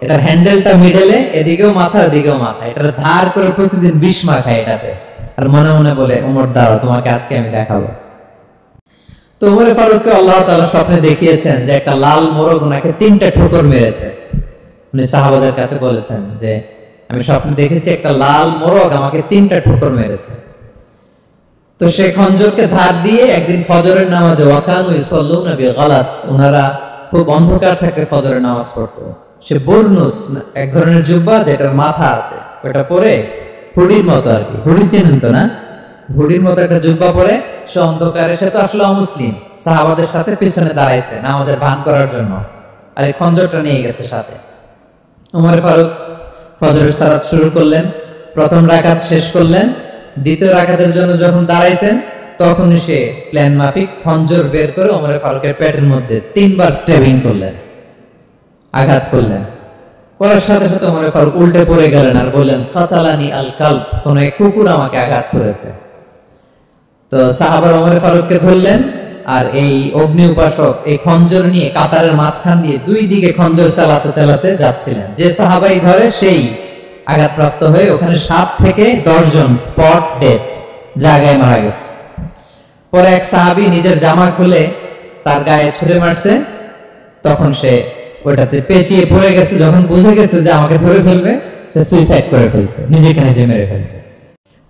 এটার হ্যান্ডেলটা মিডলে, এদিকেও মাথা এদিকেও মাথা, এটার ধার করে প্রতিদিন বিষ মাখায় এটাতে। আর মনে মনে বলে, ওমর দাঁড়াও তোমাকে আজকে আমি দেখাবো। তো ওমর ফারুককে আল্লাহ তাআলা স্বপ্নে দেখিয়েছেন যে একটা লাল মোরগ ওনাকে 3টা ঠোকর মেরেছে। উনি সাহাবাদের কাছে বলেছেন যে আমি স্বপ্নে দেখেছি একটা লাল মোরগ আমাকে 3টা ঠোকর মেরেছে। তো সে খঞ্জরকে ধার দিয়ে একদিন ফজরের নামাজে, ওয়াকানু ইউসাল্লুনা বিগালাস, ওনারা খুব অন্ধকার থেকে ফজরের নামাজ পড়তো। সে বুরনুস, এক ধরনের জুব্বা যেটার মাথা আছে, ওটা পরে হুডির মতো আর কি, হুডি চেনেন তো না? হুডির মতো একটা জুব্বা পরে সে অন্ধকারে, সে তো আসলে অমুসলিম, সাহাবাদের সাথে পিছনে দাঁড়াইছে নামাজের ভান করার জন্য, আর এই খঞ্জরটা নিয়ে গেছে সাথে। ওমর ফারুক ফজরের সালাত শুরু করলেন, প্রথম রাকাত শেষ করলেন, দ্বিতীয় রাকাতের জন্য যখন দাঁড়াইছেন তখনই সে প্ল্যান মাফিক খঞ্জর বের করে ওমর ফারুকের পেটের মধ্যে 3 বার স্ট্যাবিং করলেন, আঘাত করলেন। করার সাথে সাথে ওমর ফারুক উল্টে পড়ে গেলেন আর বললেন, খাতালানি আল কালব, কোন এক কুকুর আমাকে আঘাত করেছে। তো সাহাবারা ওমর ফারুককে ধরলেন, আর এই অগ্নি উপাসক এই খঞ্জর নিয়ে কাতারের মাঝখান দিয়ে 2 দিকে খঞ্জর চালাতে চালাতে যাচ্ছিলেন। যে সাহাবাই ধরে সেই আঘাতপ্রাপ্ত হয়ে ওখানে 7 থেকে 10 জন স্পট ডেথ, জায়গায় মারা গেছে। পরে এক সাহাবী নিজের জামা খুলে তার গায়ে ছুঁড়ে মারছে, তখন সে ওটাতে পেঁচিয়ে পড়ে গেছে, যখন বুঝে গেছে যে আমাকে ধরে ফেলবে, সে সুইসাইড করে ফেলছে, নিজেকে নিজে মেরে ফেলছে।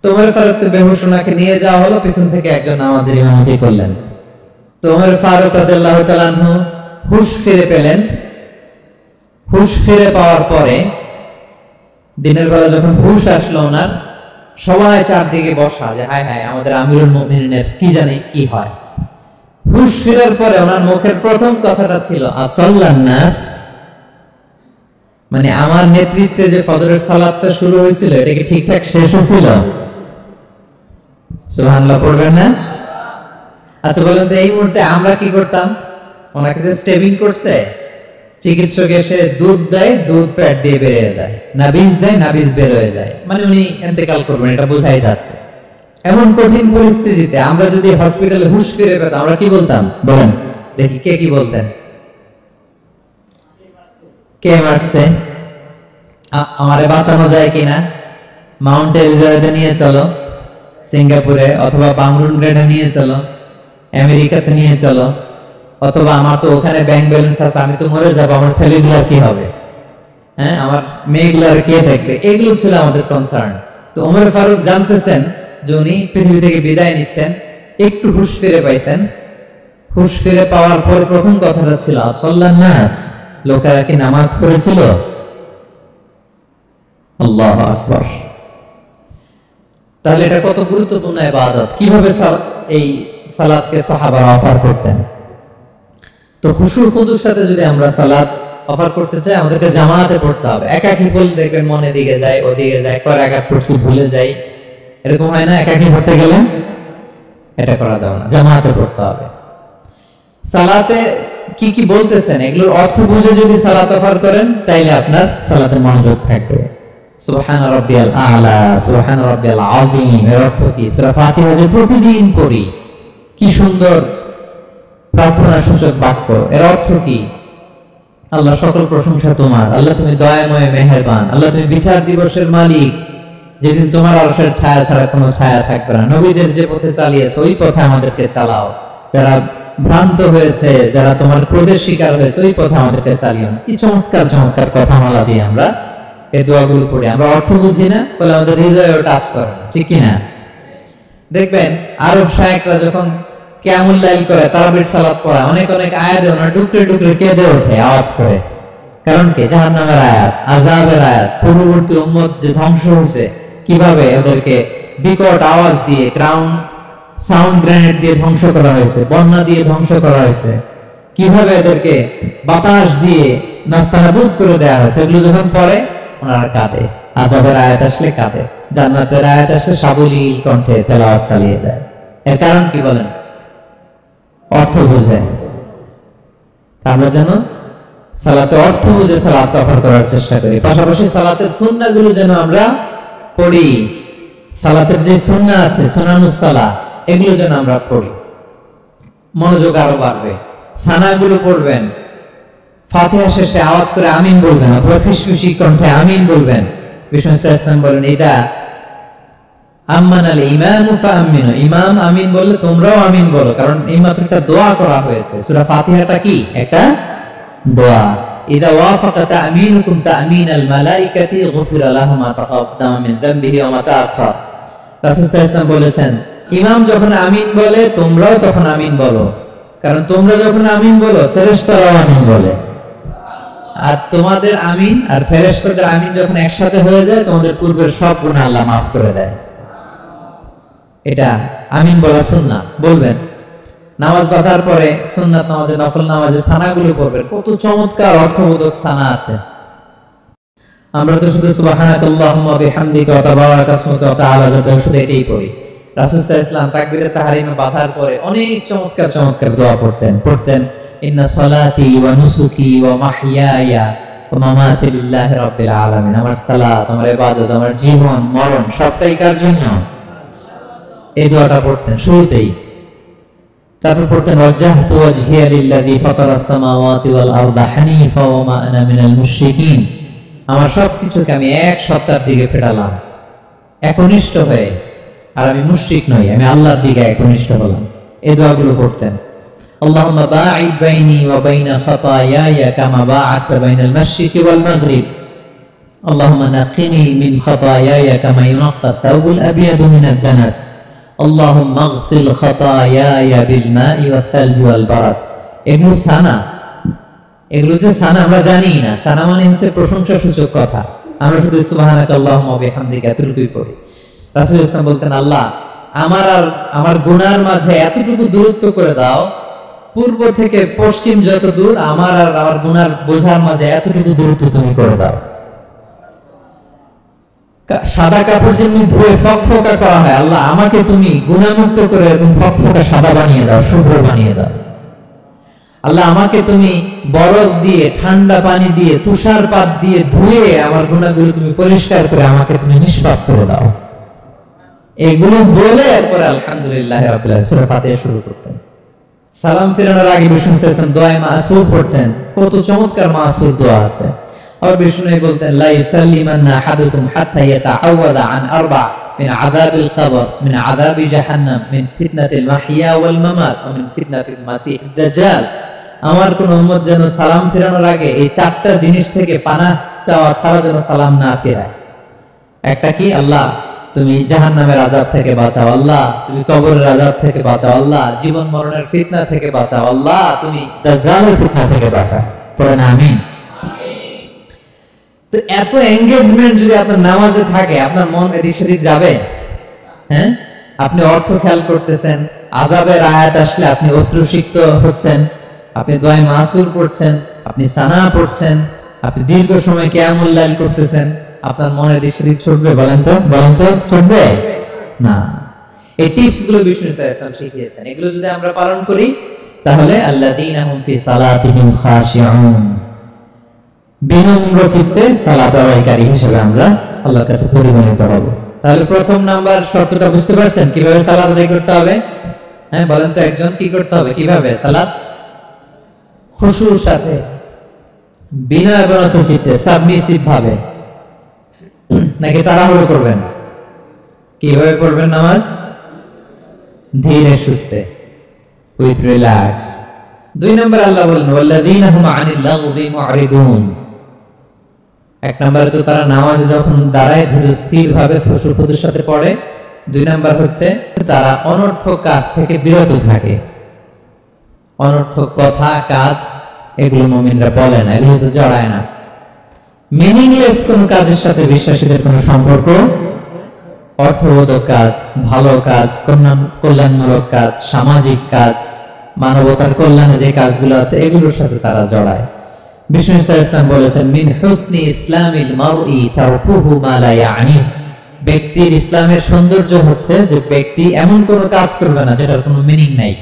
তো ওমর ফারুক বেহুশ ওনাকে নিয়ে যাওয়া হলো, পিছন থেকে একজন আমাদের ইমামতি করলেন। তো ওমর ফারুক রাদিয়াল্লাহু তাআলা আনহু হুঁশ ফিরে পেলেন। হুঁশ ফিরে পাওয়ার পরে দিনের বেলা যখন হুঁশ আসলো ওনার, সবাই চারদিকে বসা যে হায় হায় আমাদের আমিরুল মুমিনিনের কি জানি কি হয়। হুঁশ ফিরার পরে ওনার মুখের প্রথম কথাটা ছিল আসাল্লান নাস, মানে আমার নেতৃত্বে যে ফজরের সালাতটা শুরু হয়েছিল এটা কি ঠিকঠাক শেষ হয়েছিল? সুবহানাল্লাহ পড়বেন না? আচ্ছা বলেন তো এই মুহূর্তে আমরা কি করতাম? ওনাকে যে স্টেবিং করছে, চিকিৎসক এসে দুধ দেয়, দুধ পেট দিয়ে বেরিয়ে যায়, নাবিজ দেয়, নাবিজ বের হয়ে যায়, মানে উনি ইন্তেকাল করবেন, এটা বোঝাই যাচ্ছে। এমন কঠিন পরিস্থিতিতে আমরা যদি হসপিটালে হুঁশ ফিরে পেতাম, আমরা কি বলতাম বলেন দেখি? কে কি বলতেন? কে মারছে? আমারে বাঁচানো যায় কিনা? মাউন্ট এলিজাবেথে নিয়ে চলো, সিঙ্গাপুরে অথবা বামরুন গ্রেডে নিয়ে চলো, আমেরিকাতে নিয়ে চলো, অথবা আমার তো ওখানে ব্যাংক ব্যালেন্স আছে, আমি তো মরে যাবো, আমার ছেলেগুলার কি হবে, হ্যাঁ আমার মেয়েগুলার কে দেখবে? এগুলো ছিল আমাদের কনসার্ন। তো ওমর ফারুক জানতেছেন যে উনি পৃথিবী থেকে বিদায় নিচ্ছেন, একটু হুঁশ ফিরে পাইছেন। হুঁশ ফিরে পাওয়ার পর প্রথম কথাটা ছিল আসাল্লান নাস, লোকেরা কি নামাজ পড়েছিল? আল্লাহু আকবার। তাহলে এটা কত গুরুত্বপূর্ণ ইবাদত, কিভাবে এই সালাতকে সাহাবারা অফার করতেন। তো খুশু খুদুর সাথে যদি আমরা সালাত অফার করতে চাই, আমাদেরকে জামাতে পড়তে হবে। একাকী বলতে দেখবেন মনে দিকে যায়, ওদিকে যায়, কয় রাকাত পড়ছি ভুলে যাই, এরকম হয় না? একাকী পড়তে গেলে এটা করা যাবে না, জামাতে পড়তে হবে। সালাতে কি কি বলতেছেন এগুলোর অর্থ বুঝে যদি সালাত অফার করেন, তাইলে আপনার সালাতে মনোযোগ থাকবে। সুবহান রাব্বিয়াল আ'লা, সুবহান রাব্বিয়াল আযীম, এর অর্থ কি? সূরা ফাতিহা যে প্রতিদিন পড়ি, কি সুন্দর প্রার্থনা সূচক বাক্য, এর অর্থ কি? আল্লাহ সকল প্রশংসা তোমার, আল্লাহ তুমি দয়াময় মেহেরবান, আল্লাহ তুমি বিচার দিবসের মালিক, যেদিন তোমার আরশের ছায়া ছাড়া কোনো ছায়া থাকবে না। নবীদের যে পথে চালিয়েছে ওই পথে আমাদেরকে চালাও, যারা ভ্রান্ত হয়েছে, যারা তোমার ক্রোধের শিকার হয়েছে ওই পথে আমাদেরকে চালিও না। কি চমৎকার চমৎকার কথা মালা দিয়ে আমরা এই দোয়াগুলো পড়ি। আমরা অর্থ বুঝি না বলে আমাদের হৃদয়ে টাচ করে না, ঠিক কিনা? দেখবেন আরব শায়েখরা যখন কিয়ামুল লাইল করে, তারাবির সালাত পড়ায়, অনেক অনেক আয়াতে ওনারা ডুকরে ডুকরে কেঁদে ওঠে আওয়াজ করে। কারণ কি? জাহান্নামের আয়াত, আযাবের আয়াত, পূর্ববর্তী উম্মত যে ধ্বংস হয়েছে, কিভাবে ওদেরকে বিকট আওয়াজ দিয়ে, গ্রাউন্ড সাউন্ড গ্রেনেড দিয়ে ধ্বংস করা হয়েছে, বন্যা দিয়ে ধ্বংস করা হয়েছে, কিভাবে এদেরকে বাতাস দিয়ে নাস্তানাবুদ করে দেওয়া হয়েছে, এগুলো যখন পড়ে ওনারা কাঁদে। আযাবের আয়াত আসলে কাঁদে, জান্নাতের আয়াত আসলে সাবলীল কণ্ঠে তেলাওয়াত চালিয়ে যায়। এর কারণ কি বলেন? অর্থ বুঝে। আমরা যেন সালাতে অর্থ বুঝে সালাত অফার করার চেষ্টা করি। পাশাপাশি সালাতের সুন্নাহগুলো যেন আমরা পড়ি। সালাতের যে সুন্নাহ আছে, সুনানুস সালাহ, এগুলো যেন আমরা পড়ি, মনোযোগ আরো বাড়বে। সানাগুলো পড়বেন, ফাতিহা শেষে আওয়াজ করে আমিন বলবেন, অথবা ফিসফিসি কণ্ঠে আমিন বলবেন। বিষ্ণু সাল্লাল্লাহু বলেন এটা আম্মান আল ইমামু ফাআমিনু, ইমাম আমিন বললে তোমরাও আমিন বলো, কারণ এই মাত্র একটা দোয়া করা হয়েছে। সূরা ফাতিহাটা কি? একটা দোয়া। ইদা ওয়াফাকা তা'মিনুকুম তা'মিনাল মালাইকাতি গুফিরা লাহু মা তাকাদ্দামা মিন যামবিহি ওয়া মা তাআখার। রাসূল সাল্লাল্লাহু আলাইহি ওয়াসাল্লাম বলেছেন, ইমাম যখন আমিন বলে তোমরাও তখন আমিন বলো, কারণ তোমরা যখন আমিন বলো ফেরেশতারাও আমিন বলে। আর তোমাদের আমিন আর ফেরেশতাদের আমিন যখন একসাথে হয়ে যায়, তোমাদের পূর্বের সব গুনাহ আল্লাহ মাফ করে দেয়। এটা আমিন বলা সুন্নাহ, বলবেন। নামাজ বাঁধার পরে সুন্নাত নামাজে, নফল নামাজে সানাগুলো পড়বেন। কত চমৎকার অর্থবোধক সানা আছে। আমরা তো শুধু সুবহানাকাল্লাহুম্মা বিহামদিকা ওয়া তাবারাকা ইসমুকা ওয়া তাআলা জাদ্দুকা শুধু এটাই পড়ি। রাসূল সাল্লাল্লাহু আলাইহি ওয়াসাল্লাম তাকবীরে তাহরিমে বাঁধার পরে অনেক চমৎকার চমৎকার দোয়া পড়তেন। ইন্না সালাতি ওয়া নুসুকি ওয়া মাহইয়ায়া ওয়া মামাতি লিল্লাহি রাব্বিল আলামিন। আমার সালাত, আমার ইবাদত, আমার জীবন মরণ সবটাই কার জন্য? এই দোয়াটা পড়তেন শুরুতেই। তারপর পড়তেন ওয়াজহাতু ওয়াজহিয়া লিল্লাযী ফাতারাস সামাওয়াতি ওয়াল আরদা হানিফা ওয়া মা আনা মিনাল মুশরিকিন। আমার সবকিছুকে আমি এক সত্তার দিকে ফেরালাম একনিষ্ঠ হয়ে, আর আমি মুশরিক নই, আমি আল্লাহর দিকে একনিষ্ঠ হলাম। এই দোয়াগুলো পড়তেন। আল্লাহুম্মা বাঈদ বাইনি ওয়া বাইনা খাতায়ায়া কামা বা'আদতা বাইনাল মাশরিকি ওয়াল মাগরিব আল্লাহুম্মা নাক্কিনি মিন খাতায়ায়া কামা ইউনাক্কা আস-সাওবুল আবিয়াদু মিনাদ দানাস আল্লাহুম্মা ইগসিল খাতায়ায়া বিল মাই ওয়াস সালজি ওয়াল বারাদ। এগুলো সানা, এগুলো যে সানা আমরা জানি না। সানা মানে হচ্ছে প্রশংসাসূচক কথা। আমরা শুধু সুবহানাকা আল্লাহুম্মা ওয়া বিহামদিকা এতটুকুই পড়ি। রাসূল ইসলাম বলতেন, আল্লাহ আমার আর আমার গুনার মাঝে এতটুকু দূরত্ব করে দাও, পূর্ব থেকে পশ্চিম যত দূর, আমার আর আমার গুনার বোঝার মাঝে এতটুকু দূরত্ব তুমি করে দাও। সাদা কাপড় যেমনি ধুয়ে ফকফকা করা হয়, আল্লাহ আমাকে তুমি গুনাহমুক্ত করে এরকম ফকফকা সাদা বানিয়ে দাও, শুভ্র বানিয়ে দাও। আল্লাহ আমাকে তুমি বরফ দিয়ে, ঠান্ডা পানি দিয়ে, তুষারপাত দিয়ে ধুয়ে আমার গুনাহগুলো তুমি পরিষ্কার করে আমাকে তুমি নিষ্পাপ করে দাও। এগুলো বলে এরপরে আলহামদুলিল্লাহ রাব্বিল আলামিন সূরা ফাতিহা শুরু করতেন। সালাম ফিরানোর আগে বিষ্ণু সাল্লাল্লাহু আলাইহি দোয়া মাসুর পড়তেন। কত চমৎকার মাসুর দোয়া আছে। আর বিষ্ণু বলতেন, লা ইউসাল্লিমান্না আহাদুকুম হাত্তা ইয়াতাআওয়াদা আন আরবা মিন আযাবিল কবর মিন আযাবি জাহান্নাম মিন ফিতনাতিল মাহইয়া ওয়াল মামাত ওয়া মিন ফিতনাতিল মাসিহিদ দাজ্জাল। আমার কোন উম্মত যেন সালাম ফিরানোর আগে এই চারটা জিনিস থেকে পানাহ চাওয়া ছাড়া যেন সালাম না ফিরায়। একটা কি? আল্লাহ তুমি জাহান্নামের আযাব থেকে বাঁচাও, আল্লাহ তুমি কবরের আযাব থেকে বাঁচাও, আল্লাহ জীবন মরণের ফিতনা থেকে বাঁচাও, আল্লাহ তুমি দাজ্জালের ফিতনা থেকে বাঁচাও। পড়েন আমিন। তো এত এনগেজমেন্ট যদি আপনার নামাজে থাকে, আপনার মন এদিক সেদিক যাবে? হ্যাঁ, আপনি অর্থ খেয়াল করতেছেন, আযাবের আয়াত আসলে আপনি অশ্রুসিক্ত হচ্ছেন, আপনি দোয়া মাসুর পড়ছেন, আপনি সানা পড়ছেন, আপনি দীর্ঘ সময় কিয়ামুল লাইল করতেছেন, আপনার মনের দিক সেদিক ছুটবে? বলেন তো ছুটবে না। এই টিপস গুলো বিষ্ণু সাল্লাল্লাহু আলাইহি ওয়াসাল্লাম শিখিয়েছেন। এগুলো যদি আমরা পালন করি তাহলে আল্লাযীনা হুম ফি সালাতিহিম খাশিউন, বিনম্র চিত্তে সালাত আদায়কারী হিসেবে আমরা আল্লাহর কাছে পরিগণিত হব। তাহলে প্রথম নাম্বার শর্তটা বুঝতে পারছেন কিভাবে সালাত আদায় করতে হবে? হ্যাঁ বলেন তো একজন, কি করতে হবে? কিভাবে সালাত? খুশুর সাথে, বিনয়বনত চিত্তে, সাবমিসিভ ভাবে, নাকি তাড়াহুড়ো করবেন? কিভাবে পড়বেন নামাজ? ধীরে সুস্থে, উইথ রিল্যাক্স। দুই নম্বর আল্লাহ বলেন ওয়াল্লাযীনা হুম আনিল লাগবি মু'রিদুন। এক নম্বরে তো তারা নামাজে যখন দাঁড়ায় ধীর স্থির ভাবে খুশুর সাথে পড়ে। দুই নম্বর হচ্ছে তারা অনর্থক কাজ থেকে বিরত থাকে। অনর্থক কথা, কাজ এগুলো মুমিনরা বলে না, এগুলো তো জড়ায় না। মিনিংলেস কোন কাজের সাথে বিশ্বাসীদের কোনো সম্পর্ক, অর্থবোধক কাজ, ভালো কাজ, কল্যাণমূলক কাজ, সামাজিক কাজ, মানবতার কল্যাণে যে কাজগুলো আছে এগুলোর সাথে তারা জড়ায়। বিষ্ণু ইসলাম বলেছেন, মিন হুসনি ইসলামিল মারই তারকুহু মা লা ইয়ানি। ব্যক্তির ইসলামের সৌন্দর্য হচ্ছে যে ব্যক্তি এমন কোনো কাজ করবে না যেটার কোনো মিনিং নাই।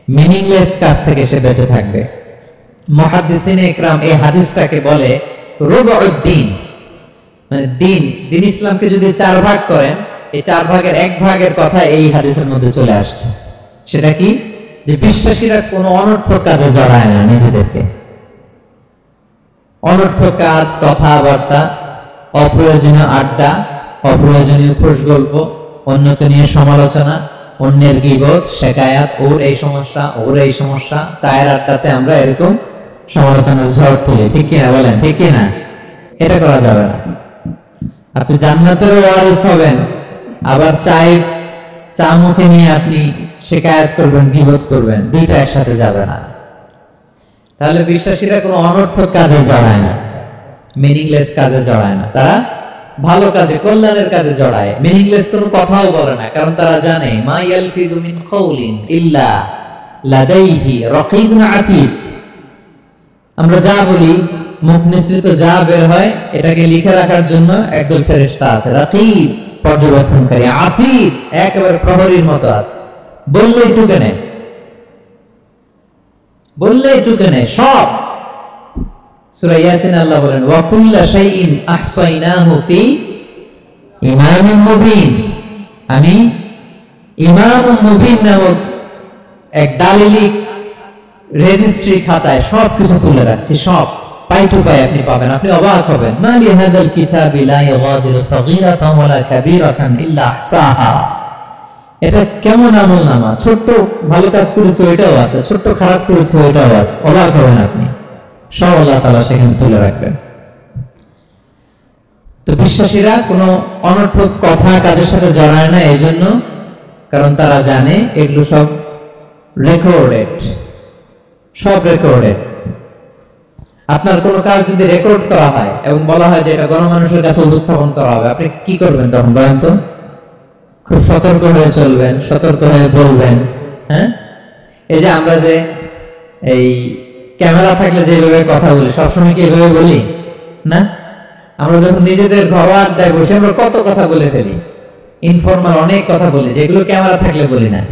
মিনিংলেস কাজ থেকে সে বেঁচে থাকবে। মুহাদ্দিসিনে ইকরাম এই হাদিসটাকে বলে রুবউদ্দিন, মানে দিন ইসলামকে যদি চার ভাগ করেন, এই চার ভাগের এক ভাগের কথা এই হাদিসের মধ্যে চলে আসছে। সেটা কি? যে বিশ্বাসীরা কোনো অনর্থক কাজে জড়ায় না নিজেদেরকে। অনর্থক কাজ, কথাবার্তা, অপ্রয়োজনীয় আড্ডা, অপ্রয়োজনীয় খোশ গল্প, অন্যকে নিয়ে সমালোচনা, অন্যের গীবত, শেকায়াত, ওর এই সমস্যা, ওর এই সমস্যা। চায়ের আড্ডাতে আমরা এরকম সমালোচনার ঝড় তুলি, ঠিক কিনা বলেন? ঠিক কিনা? এটা করা যাবে না। আপনি জান্নাতের ওয়ারিস হবেন, আবার চা মুখে নিয়ে আপনি শিকায়াত করবেন, গীবত করবেন, দুইটা একসাথে যাবে না। তাহলে বিশ্বাসীরা কোনো অনর্থক কাজে জড়ায় না, মিনিংলেস কাজে জড়ায় না। তারা ভালো কাজে, কল্যাণের কাজে জড়ায়। মিনিংলেস কোনো কথাও বলে না, কারণ তারা জানে মা ইয়ালফিযু মিন কাওলিন ইল্লা লাদাইহি রাকীবুন আতীদ। আমরা যা বলি, মুখ নিঃসৃত যা বের হয়, এটাকে লিখে রাখার জন্য একদল ফেরেশতা আছে, রাকীব পর্যবেক্ষণকারী, আতীদ একেবারে প্রহরীর মতো আছে। বললেই টুকে নেয়, বললেই টুকে নেয় সব। সূরা ইয়াসিন আল্লাহ বলেন ওয়া কুল্লা শাইইন আহসাইনাহু ফি ইমামিন মুবিন। আমি ইমামুন মুবিন নামক এক দালিলিক রেজিস্ট্রি খাতায় সবকিছু তুলে রাখছি, সব পাই টু পাই আপনি পাবেন। আপনি অবাক হবেন, মা লিহাদাল কিতাবি লা ইগাদিরু সাগীরাতান ওয়ালা কাবীরাতান ইল্লা আহসাহা। এটা কেমন আমল নামা, ছোট্ট ভালো কাজ করেছে ওইটাও আছে, ছোট্ট খারাপ করেছে ওইটাও আছে, অবাক হবেন আপনি, সব আল্লাহ তাআলা সেখানে তুলে রাখবেন। তো বিশ্বাসীরা কোনো অনর্থক কথা কাজের সাথে জড়ায় না, এই জন্য কারণ তারা জানে এগুলো সব রেকর্ডেড, সব রেকর্ডেড। আপনার কোনো কাজ যদি রেকর্ড করা হয় এবং বলা হয় যে এটা গণমানুষের কাছে উপস্থাপন করা হবে, আপনি কি করবেন তখন বলেন তো? খুব সতর্ক হয়ে চলবেন, সতর্ক হয়ে বলবেন। হ্যাঁ, এই যে আমরা যে এই ক্যামেরা থাকলে যেভাবে কথা বলি, সবসময় কি এভাবে বলি না? আমরা যখন নিজেদের ঘরোয়া আড্ডায় বসে আমরা কত কথা বলে ফেলি, ইনফরমাল অনেক কথা বলি, যেগুলো ক্যামেরা থাকলে বলি না,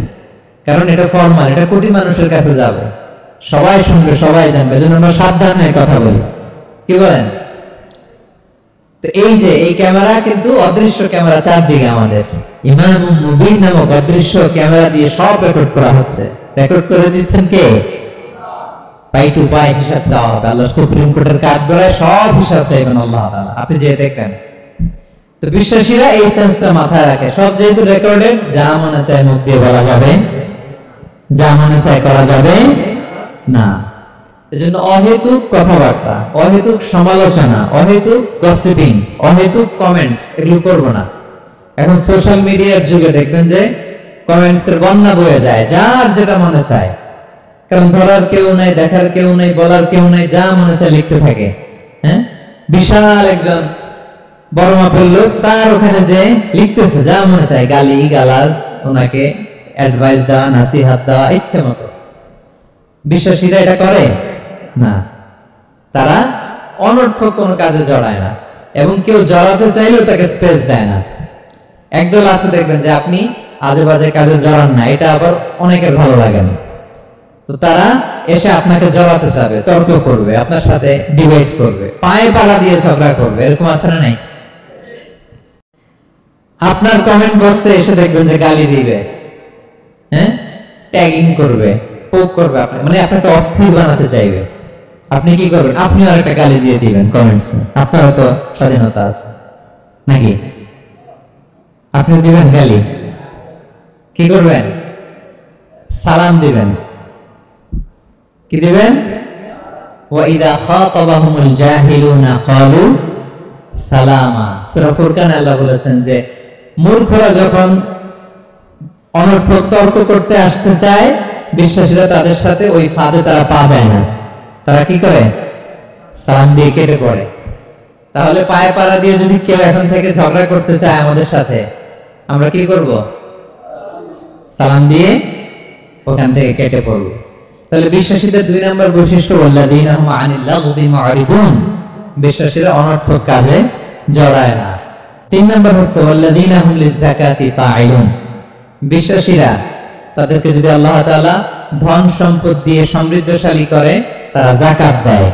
কারণ এটা ফরমাল, এটা কোটি মানুষের কাছে যাবে, সবাই শুনবে, সবাই জানবে, জন্য আমরা সাবধান হয়ে কথা বলি। কি বলেন? তো এই যে এই ক্যামেরা কিন্তু অদৃশ্য ক্যামেরা, চারদিকে আমাদের ইমাম মুবিন নামক অদৃশ্য ক্যামেরা দিয়ে সব রেকর্ড করা হচ্ছে। রেকর্ড করে দিচ্ছেন কে? পাই টু পাই হিসাব চাওয়া হবে। আল্লাহ সুপ্রিম কোর্টের কাঠগড়ায় সব হিসাব চাইবেন আল্লাহ তাআলা, আপনি যে দেখবেন। তো বিশ্বাসীরা এই সেন্সটা মাথায় রাখে, সব যেহেতু রেকর্ডেড, যা মনে চায় মুখ দিয়ে বলা যাবে, যা মনে চায় করা যাবে না। এজন্য অহেতুক কথাবার্তা, অহেতুক সমালোচনা, অহেতুক গসিপিং, অহেতুক কমেন্টস এগুলো করব না। এখন সোশ্যাল মিডিয়ার যুগে দেখবেন যে কমেন্টস এর বন্যা বয়ে যায়, যার যেটা মনে চায়, কারণ ধরার কেউ নাই, দেখার কেউ নাই, বলার কেউ নাই, যা মনে চায় লিখতে থাকে। হ্যাঁ, বিশাল একজন বড় মাপের লোক, তার ওখানে যে লিখতেছে যা মনে চায়, গালি গালাজ, ওনাকে অ্যাডভাইস দেওয়া, নাসিহাত দেওয়া ইচ্ছে মতো। বিশ্বাসীরা এটা করে না, তারা অনর্থক কোনো কাজে জড়ায় না, এবং কেউ জড়াতে চাইলেও তাকে স্পেস দেয় না। একদল আছে দেখবেন যে আপনি আজে বাজে কাজে জড়ান না, এটা আবার অনেকের ভালো লাগে না, তো তারা এসে আপনাকে জড়াতে চাবে, তর্ক করবে, আপনার সাথে ডিবেট করবে, পায়ে পাড়া দিয়ে ঝগড়া করবে, এরকম আছে না নাই? আপনার কমেন্ট বক্সে এসে দেখবেন যে গালি দিবে, হ্যাঁ, ট্যাগিং করবে, পোক করবে, আপনি মানে আপনাকে অস্থির বানাতে চাইবে। আপনি কি করবেন? আপনিও আরেকটা গালি দিয়ে দিবেন কমেন্টসে, আপনারও তো স্বাধীনতা আছে নাকি? আপনি দিবেন গালি, কি করবেন? সালাম দিবেন। কি দিবেন? ওয়া ইযা খাতাবাহুমুল জাহিলুনা ক্বালু সালামা। সূরা ফুরকানে আল্লাহ বলেছেন যে মূর্খরা যখন অনর্থক তর্ক করতে আসতে চায়, বিশ্বাসীরা তাদের সাথে ওই ফাঁদে তারা পা দেয় না, তারা কি করে? সালাম দিয়ে কেটে পড়ে। তাহলে পায়ে পাড়া দিয়ে যদি কেউ এখন থেকে ঝগড়া করতে চায় আমাদের সাথে, আমরা কি করব? সালাম দিয়ে ওখান থেকে কেটে পড়ব। তাহলে বিশ্বাসীদের 2 নম্বর বৈশিষ্ট্য, ওয়াল্লাযীনা হুম আনিল লাগবি মুআরিদুন, বিশ্বাসীরা অনর্থক কাজে জড়ায় না। 3 নম্বর হচ্ছে ওয়াল্লাযীনা হুম লিযাকাতি ফাঈলুন, বিশ্বাসীরা তাদেরকে যদি আল্লাহ তাআলা ধন সম্পদ দিয়ে সমৃদ্ধশালী করে, তারা যাকাত দেয়।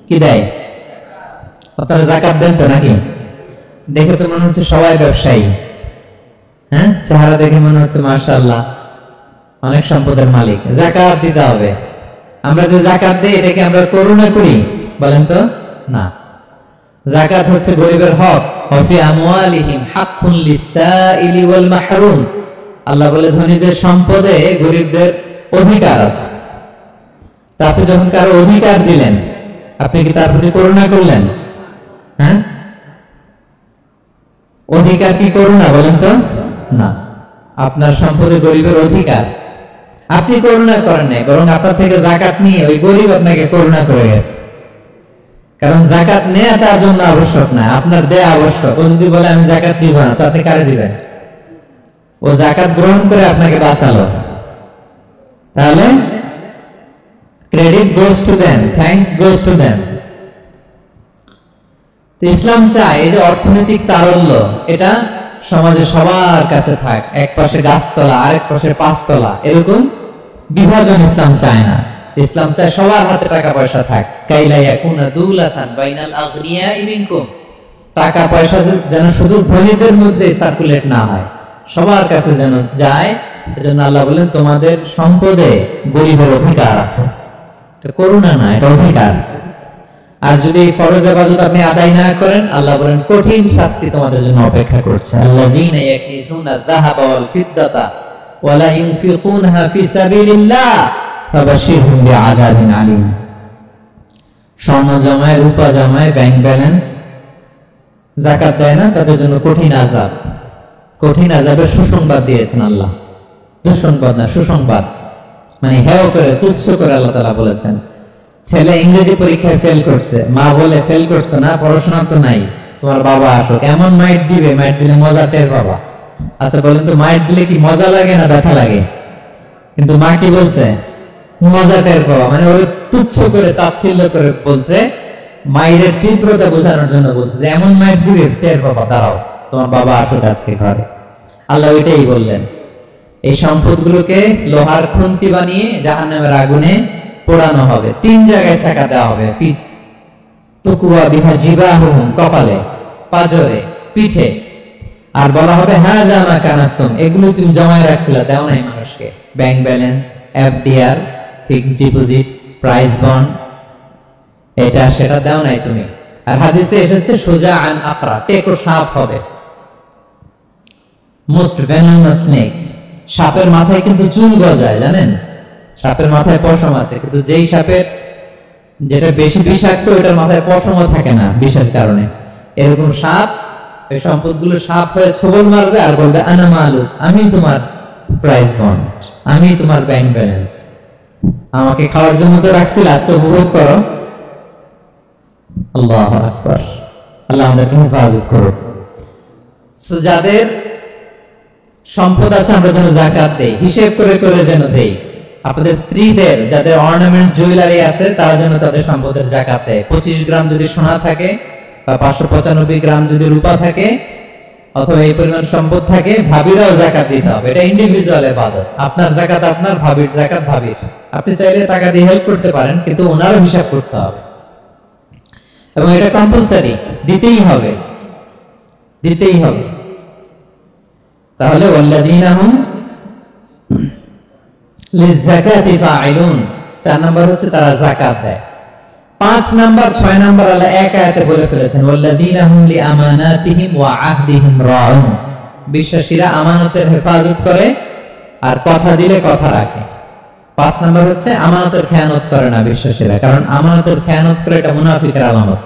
কি দেয়? আপনারা যাকাত দেন তো নাকি? দেখে তো মনে হচ্ছে সবাই ব্যবসায়ী, হ্যাঁ, চেহারা দেখে মনে হচ্ছে মাশাআল্লাহ অনেক সম্পদের মালিক। যাকাত দিতে হবে। আমরা যে যাকাত দেই, এটাকে আমরা করুণা করি? বলেন তো না। যাকাত হচ্ছে গরিবের হক। ওয়াফি আমওয়ালিহিম হাক্কুন লিসসাইলি ওয়াল মাহরুম, আল্লাহ বলে ধনীদের সম্পদে গরিবদের অধিকার আছে। তা আপনি যখন কারো অধিকার দিলেন, আপনি কি তার প্রতি করুণা করলেন? হ্যাঁ, অধিকার কি করুণা? বলেন তো না। আপনার সম্পদে গরিবের অধিকার, আপনি করুণা করেন নাই, বরং আপনার থেকে যাকাত নিয়ে ওই গরিব আপনাকে করুণা করে গেছে। কারণ যাকাত নেওয়া তার জন্য আবশ্যক না, আপনার দেয়া আবশ্যক। ও যদি বলে আমি যাকাত দিব না, তো আপনি কারে দিবেন? ও যাকাত গ্রহণ করে আপনাকে বাঁচালো। তাহলে credit goes to them, thanks goes to them. Islam চায় এই যে অর্থনৈতিক তারল্য, এটা সমাজে সবার কাছে থাক। এক পাশে গাছতলা, আরেক পাশে পাঁচতলা, এরকম বিভাজন ইসলাম চায় না। ইসলাম চায় সবার হাতে টাকা পয়সা থাক। কাইলা ইয়াকুনা দুলাতান বাইনাল আগনিয়াই মিনকুম, টাকা পয়সা যেন শুধু ধনীদের মধ্যে সার্কুলেট না হয়, সবার কাছে যেন যায়। এজন্য আল্লাহ বলেন তোমাদের সম্পদে গরিবের অধিকার আছে। এটা করুণা না, এটা অধিকার। আর যদি এই ফরজ ইবাদত আপনি আদায় না করেন, আল্লাহ বলেন কঠিন শাস্তি তোমাদের জন্য অপেক্ষা করছে। আল্লাযীনা ইয়াকনিজুনা আয-যাহাবা ওয়াল ফিদ্দাতা ওয়া লা ইউনফিকুনহা ফি সাবিলিল্লাহ ফাবাশশিরহুম বিআযাবিন আলীম। স্বর্ণ জমায়, রূপা জমায়, ব্যাংক ব্যালেন্স, যাকাত দেয় না, তাদের জন্য কঠিন আযাব, কঠিন আযাবের সুসংবাদ দিয়েছেন আল্লাহ। দুঃসংবাদ না, সুসংবাদ, মানে হেয় করে, তুচ্ছ করে আল্লাহ তাআলা বলেছেন। ছেলে ইংরেজি পরীক্ষায় ফেল করছে, মা বলে ফেল করছে না, পড়াশোনা তো নাই, তোমার বাবা আসো, এমন মাইট দিবে, মাইট দিলে মজা টের বাবা। আচ্ছা বলেন তো, মাইট দিলে কি মজা লাগে না ব্যথা লাগে? কিন্তু মা কি বলছে? মজা টের পাওয়া, মানে ওর তুচ্ছ করে, তাচ্ছিল্য করে বলছে, মাইরের তীব্রতা বোঝানোর জন্য বলছে যে এমন মাইট দিবে, টের বাবা, দাঁড়াও, তোমার বাবা আসো আজকে ঘরে। আল্লাহ ওইটাই বললেন। এই সম্পদগুলোকে লোহার খুন্তি বানিয়ে জাহান্নামের আগুনে পোড়ানো হবে। 3 জায়গায় ছাকা দেওয়া হবে, ফিত তুকুয়া বিহা জিবাহুম, কপালে, পাজরে, পিঠে। আর বলা হবে হাযা মা কানাস্তুম, এগুলো তুমি জমায় রাখছিলে, দাও নাই মানুষকে। Bank balance, FDR, fixed deposit, price bond, এটা সেটা দাও নাই তুমি। আর হাদিসে এসেছে সুজা আন আকরা, টেকো সাপ হবে, মোস্ট ভেনামাস স্নেক। সাপের মাথায় কিন্তু চুল গজায়, জানেন? সাপের মাথায় পশম আছে, কিন্তু যেই সাপের যেটা বেশি বিষাক্ত, ওটার মাথায় পশমও থাকে না বিষের কারণে। এরকম সাপ এই সম্পদগুলো সাপ হয়ে ছোবল মারবে আর বলবে আনা মালুক, আমি তোমার প্রাইস বন্ড, আমি তোমার ব্যাংক ব্যালেন্স, আমাকে খাওয়ার জন্য তো রাখছিল, আজকে উপভোগ করো। আল্লাহু আকবার। আল্লাহ আমাদেরকে হেফাজত করুন। সো যাদের সম্পদ আছে আমরা যেন যাকাত দেই, হিসেব করে করে যেন দেই। আপনাদের স্ত্রীদের যাদের অর্নামেন্টস, জুয়েলারি আছে, তারা যেন তাদের সম্পদের যাকাত দেয়। 25 গ্রাম যদি সোনা থাকে বা 595 গ্রাম যদি রূপা থাকে, অথবা এই পরিমাণ সম্পদ থাকে, ভাবিরাও যাকাত দিতে হবে। এটা ইন্ডিভিজুয়াল ইবাদত। আপনার যাকাত আপনার, ভাবির যাকাত ভাবির। আপনি চাইলে টাকা দিয়ে হেল্প করতে পারেন, কিন্তু ওনারও হিসাব করতে হবে, এবং এটা কম্পালসারি, দিতেই হবে, দিতেই হবে। তাহলে ওয়াল্লাযীনা হুম লিয-যাকাতি ফাঈলুন, 4 নাম্বার হচ্ছে তারা যাকাত দেয়। 5 নাম্বার 6 নাম্বার আল্লাহ এক আয়াতে বলে ফেলেছেন, ওয়াল্লাযীনা হুম লিআমানাতিহিম ওয়া আহদিহিম রাউন, বিশ্বাসীরা আমানতের হেফাজত করে আর কথা দিলে কথা রাখে। 5 নাম্বার হচ্ছে আমানতের খেয়ানত করে না বিশ্বাসীরা, কারণ আমানতের খেয়ানত করে এটা মুনাফিকের আলামত।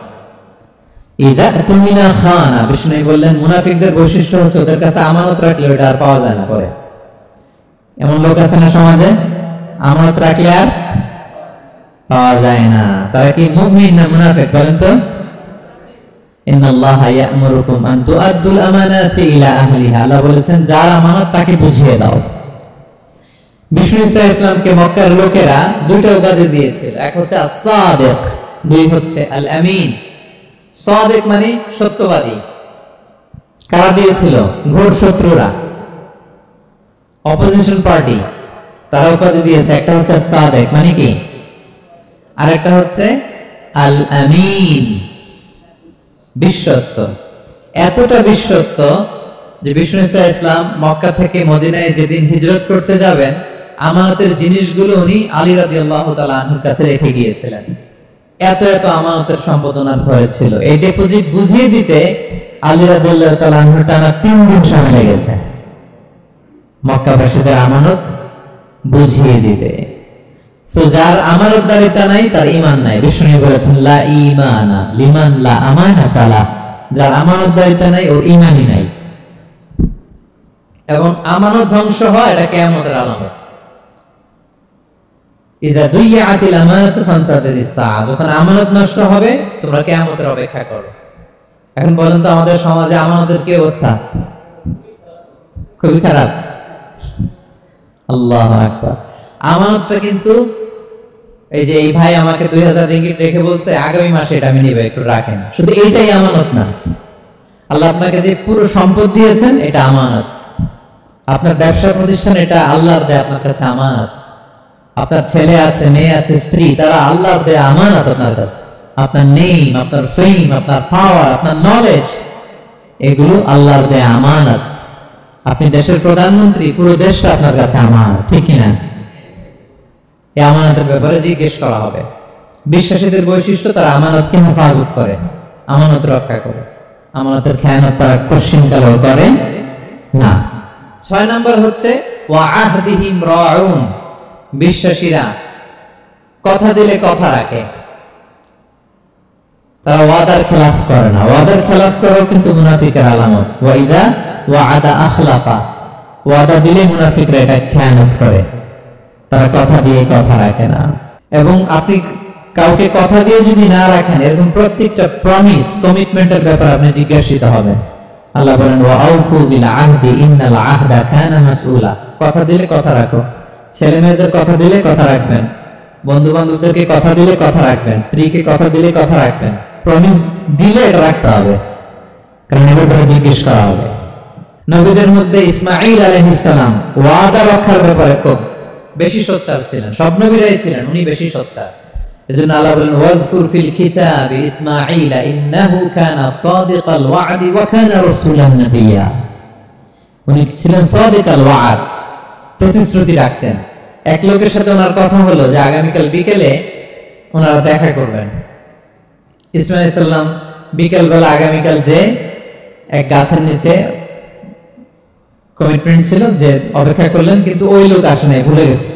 ইযা তুমিনা খানা, বিষ্ণু বললেন মুনাফিকদের বৈশিষ্ট্য হচ্ছে ওদের কাছে আমানত রাখলে ওটা আর পাওয়া যায় না পরে। এমন লোক আছে না সমাজে, আমানত রাখলে আর পাওয়া যায় না। তারা কি মুমিন না মুনাফিক বলেন তো? ইন্নাল্লাহা ইয়া'মুরুকুম আন তুআদ্দুল আমানাতি ইলা আহলিহা, আল্লাহ বলেছেন যার আমানত তাকে বুঝিয়ে দাও। বিষ্ণু ঈসা ইসলামকে মক্কার লোকেরা 2টা উপাধি দিয়েছিল, এক হচ্ছে আস-সাদিক, 2 হচ্ছে আল-আমিন। সাদিক মানে সত্যবাদী। কারা দিয়েছিল? ঘোর শত্রুরা, অপোজিশন পার্টি, তারা উপাধি দিয়েছে। একটা হচ্ছে সাদিক মানে কি, আর একটা হচ্ছে আল আমিন, বিশ্বস্ত। এতটা বিশ্বস্ত যে বিষ্ণু ঈসা ইসলাম মক্কা থেকে মদিনায় যেদিন হিজরত করতে যাবেন, আমানতের জিনিসগুলো উনি আলী রাদিয়াল্লাহু তাআলা আনহুর কাছে রেখে গিয়েছিলেন। এত এত আমানতের সম্পদ ওনার ঘরে ছিল। এই ডিপোজিট বুঝিয়ে দিতে আলী রাদিয়াল্লাহু তাআলা আনহুর টানা 3 দিন সময় লেগেছে, মক্কাবাসীদের আমানত বুঝিয়ে দিতে। সো যার আমানতদারিতা নাই তার ঈমান নাই। বিষ্ণু বলেছেন লা ঈমানা লিমান লা আমানাতা লা, যার আমানতদারিতা নাই ওর ঈমানই নাই। এবং আমানত ধ্বংস হয় এটা কিয়ামতের আলামত। ইযা দুইয়াতিল আমানাতু ফান্তাযিরিস সাআ, যখন আমানত নষ্ট হবে তোমরা কিয়ামতের অপেক্ষা করো। এখন বলেন তো আমাদের সমাজে আমানতের কি অবস্থা? খুবই খারাপ। আল্লাহু আকবার। আমানতটা কিন্তু এই যে এই ভাই আমাকে 2000 রিঙ্গিট রেখে বলছে আগামী মাসে এটা আমি নিব, একটু রাখেন, শুধু এইটাই আমানত না। আল্লাহ আপনাকে যে পুরো সম্পদ দিয়েছেন এটা আমানত। আপনার ব্যবসা প্রতিষ্ঠান এটা আল্লাহর দেয়া আপনার কাছে আমানত। আপনার ছেলে আছে, মেয়ে আছে, স্ত্রী, তারা আল্লাহর দেয়া আমানত আপনার কাছে। আপনার নেম, আপনার ফেম, আপনার পাওয়ার, আপনার নলেজ, এগুলো আল্লাহর দেয়া আমানত। আপনি দেশের প্রধানমন্ত্রী, পুরো দেশটা আপনার কাছে আমানত, ঠিক কিনা? এই আমানতের ব্যাপারে জিজ্ঞেস করা হবে। বিশ্বাসীদের বৈশিষ্ট্য, তারা আমানতকে হেফাজত করে, আমানত রক্ষা করে, আমানতের খেয়ানত তারা কোশ্চিনকালেও করে না। 6 নম্বর হচ্ছে ওয়া আহদিহিম রাউন, বিশ্বাসীরা কথা দিলে কথা রাখে, তারা ওয়াদার খেলাফ করে না। ওয়াদার খেলাফ করেও কিন্তু মুনাফিকের আলামত। ওয়া ইযা ওয়াআদা আখলাফা, ওয়াদা দিলে মুনাফিকরা এটা খেয়ানত করে, তারা কথা দিয়ে কথা রাখে না। এবং আপনি কাউকে কথা দিয়ে যদি না রাখেন, এরকম প্রত্যেকটা প্রমিস, কমিটমেন্টের ব্যাপারে আপনি জিজ্ঞাসিত হবেন। আল্লাহ বলেন ওয়া আউফু বিল আহদি ইন্নাল আহদা কানা মাসউলা, কথা দিলে কথা রাখো। ছেলে মেয়েদের কথা দিলে কথা রাখবেন, বন্ধু বান্ধবদেরকে কথা দিলে কথা রাখবেন, স্ত্রীকে কথা দিলে কথা রাখবেন। প্রমিস দিলে এটা রাখতে হবে, কারণ এর ব্যাপারে জিজ্ঞেস করা হবে। নবীদের মধ্যে ইসমাঈল আলাইহিস সালাম ওয়াদা রক্ষার ব্যাপারে খুব বেশি সোচ্চার ছিলেন, সব নবীরাই ছিলেন, উনি বেশি সোচ্চার। এজন্য আল্লাহ বলেন ওয়াজকুর ফিল কিতাবি ইসমাঈল ইন্নাহু কানা সাদিকাল ওয়া'দি ওয়া কানা রাসূলান নাবিয়্যা। উনি ছিলেন সাদিকাল ওয়া'দ, প্রতিশ্রুতি রাখতেন। এক লোকের সাথে ওনার কথা হলো যে আগামীকাল বিকেলে ওনারা দেখা করবেন। ইসমাঈল আলাইহিস সালাম বিকেল বেলা আগামীকাল যে এক গাছের নিচে কমিটমেন্ট ছিল যে অপেক্ষা করলেন, কিন্তু ওই লোক আসে নাই, ভুলে গেছে।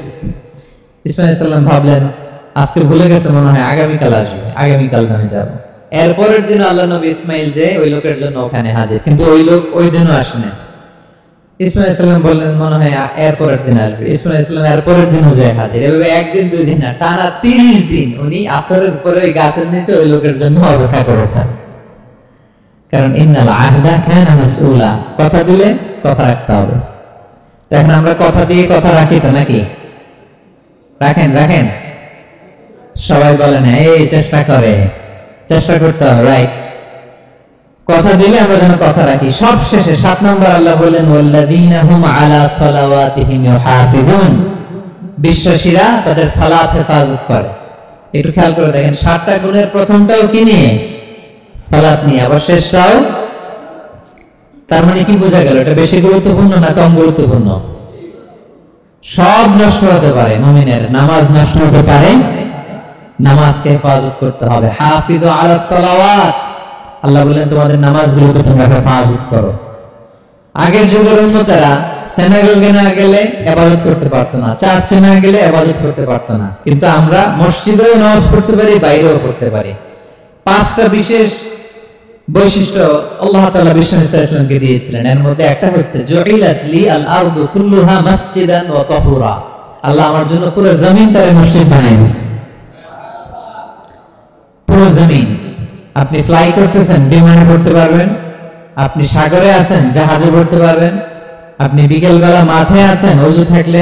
ইসমাঈল আলাইহিস সালাম ভাবলেন আজকে ভুলে গেছে, মনে হয় আগামীকাল আসবে, আগামীকাল আমি যাব। এরপরের দিন আল্লাহ নবী ইসমাঈল যে ওই লোকের জন্য ওখানে হাজির, কিন্তু ওই লোক ওই দিনও আসে না। ইসমাঈল আলাইহিস সালাম বললেন মনে হয় এরপরের দিন আসবে। ইসমাঈল আলাইহিস সালাম এরপরের দিনও যায় হাজির। এভাবে একদিন দুই দিন না, টানা 30 দিন উনি আসরের পরে ওই গাছের নিচে ওই লোকের জন্য অপেক্ষা করেছেন। কারণ ইন্নাল আহদা কানা মাসউলা, কথা দিলে কথা রাখতে হবে। তো এখন আমরা কথা দিয়ে কথা রাখি তো নাকি? রাখেন রাখেন, সবাই বলেন এই চেষ্টা করে, চেষ্টা করতে হবে, রাইট? কথা দিলে আমরা যেন কথা রাখি। সব শেষে 7 নম্বর আল্লাহ বললেন ওয়াল্লাযীনা হুম আলা সালাওয়াতিহিম ইউহাফিজুন, বিশ্বাসীরা তাদের সালাত হেফাজত করে। একটু খেয়াল করে দেখেন, 7টা গুণের প্রথমটাও কি নিয়ে? সালাত নিয়ে, আবার শেষটাও। তার মানে কি বোঝা গেল? এটা বেশি গুরুত্বপূর্ণ না কম গুরুত্বপূর্ণ? সব নষ্ট হতে পারে, মুমিনের নামাজ নষ্ট হতে পারে, নামাজকে হেফাজত করতে হবে। হাফিজু আলাস সালাওয়াত, আল্লাহ বলেন তোমাদের নামাজগুলোকে তোমরা হেফাজত করো। আগের যুগের উম্মতেরা সিনাগোগে না গেলে ইবাদত করতে পারতো না, চার্চে না গেলে ইবাদত করতে পারতো না, কিন্তু আমরা মসজিদেও নামাজ পড়তে পারি, বাইরেও পড়তে পারি। 5টা বিশেষ বৈশিষ্ট্য আল্লাহ তাআলা বিষ্ণু ইসলামকে দিয়েছিলেন। এর মধ্যে একটা হচ্ছে জুইলাত লি আল আরদু কুল্লুহা মাসজিদান ওয়া তাহুরা, আল্লাহ আমার জন্য পুরো জমিনটারে মসজিদ বানিয়েছে। পুরো জমিন, আপনি ফ্লাই করতেছেন, বিমানে পড়তে পারবেন, আপনি সাগরে আছেন, জাহাজে পড়তে পারবেন, আপনি বিকেল বেলা মাঠে আছেন, ওযু থাকলে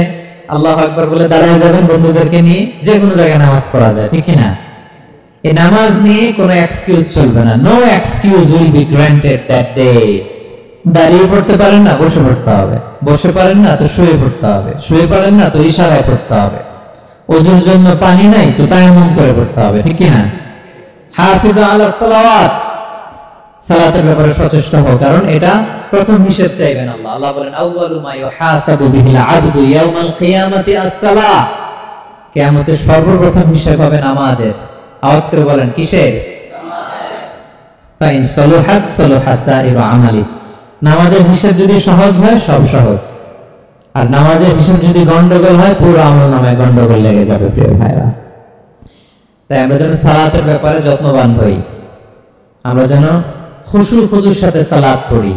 আল্লাহু আকবার বলে দাঁড়ায় যাবেন, বন্ধুদেরকে নিয়ে যে কোনো জায়গায় নামাজ পড়া যায়, ঠিক কি না? এই নামাজ নিয়ে কোনো এক্সকিউজ চলবে না। No excuse will be granted that day. দাঁড়িয়ে পড়তে পারেন না, বসে পড়তে হবে, বসে পারেন না তো শুয়ে পড়তে হবে, শুয়ে পারেন না তো ইশারায় পড়তে হবে, ওযুর জন্য পানি নাই তো তায়াম্মুম করে পড়তে হবে, ঠিক কি না? হাফিজু আলাস সালাওয়াত, সালাতের ব্যাপারে সচেষ্ট হও, কারণ এটা প্রথম হিসাব চাইবেন আল্লাহ। আল্লাহ বলেন আউয়ালু মা ইউহাসাবু বিহিল আবদু ইয়াউমাল কিয়ামাতি আস-সালাহ, কিয়ামতের সর্বপ্রথম হিসাব হবে নামাজের। আওয়াজ করে বলেন কিসের? ফাইন সলুহাত সলুহা সাইরু আমালি, নামাজের হিসাব যদি সহজ হয় সব সহজ, আর নামাজের হিসাব যদি গন্ডগোল হয় পুরো আমলনামায় গন্ডগোল লেগে যাবে। প্রিয় ভাইরা, তাই আমরা যেন সালাতের ব্যাপারে যত্নবান হই, আমরা যেন খুশু খুজুর সাথে সালাত পড়ি,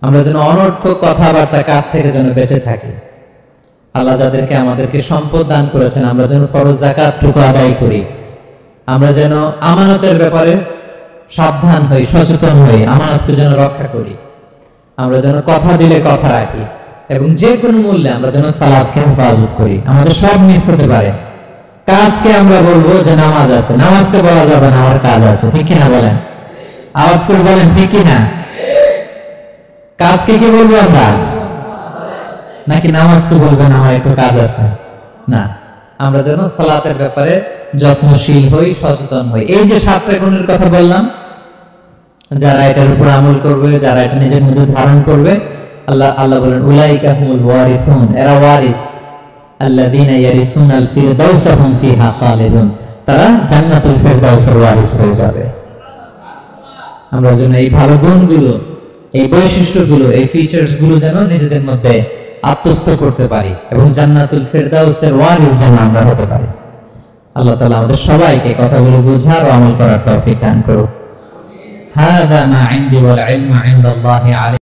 আমরা যেন অনর্থক কথাবার্তা কাজ থেকে যেন বেঁচে থাকি। আল্লাহ যাদেরকে আমাদেরকে সম্পদ দান করেছেন, আমরা যেন ফরজ যাকাতটুকু আদায় করি, আমরা যেন আমানতের ব্যাপারে সাবধান হই, সচেতন হই, আমানতকে যেন রক্ষা করি, আমরা যেন কথা দিলে কথা রাখি, এবং যে কোনো মূল্যে আমরা যেন সালাতকে হেফাজত করি। আমাদের সব মিস হতে পারে, কাজকে আমরা বলবো যে নামাজ আছে, নামাজকে বলা যাবে না আমার কাজ আছে, ঠিক কিনা বলেন? আওয়াজ করে বলেন ঠিক কিনা? কাজকে কি বলবো আমরা, নাকি নামাজকে বলবেন আমার একটু কাজ আছে? না, আমরা যেন সালাতের ব্যাপারে যত্নশীল হই, সচেতন হই। এই যে 7টা গুণের কথা বললাম, যারা এটার উপর আমল করবে, যারা এটা নিজের মধ্যে ধারণ করবে, আল্লাহ বলেন উলাইকা হুমুল ওয়ারিসুন, এরা ওয়ারিস, আল্লাযীনা ইয়ারিসুনাল ফিরদাউসা হুম ফিহা খালিদুন, তারা জান্নাতুল ফেরদাউসের ওয়ারিস হয়ে যাবে। আমরা যেন এই ভালো গুণগুলো, এই বৈশিষ্ট্যগুলো, এই ফিচার্স গুলো যেন নিজেদের মধ্যে আত্মস্থ করতে পারি এবং জান্নাতুল ফেরদাউসের ওয়ারিস যেন আমরা হতে পারি। আল্লাহ তাআলা আমাদের সবাইকে কথাগুলো বোঝার ও আমল করার তৌফিক দান করুন। হাযা মা ইনদি ওয়াল ইলমু ইনদাল্লাহি আলাইহি।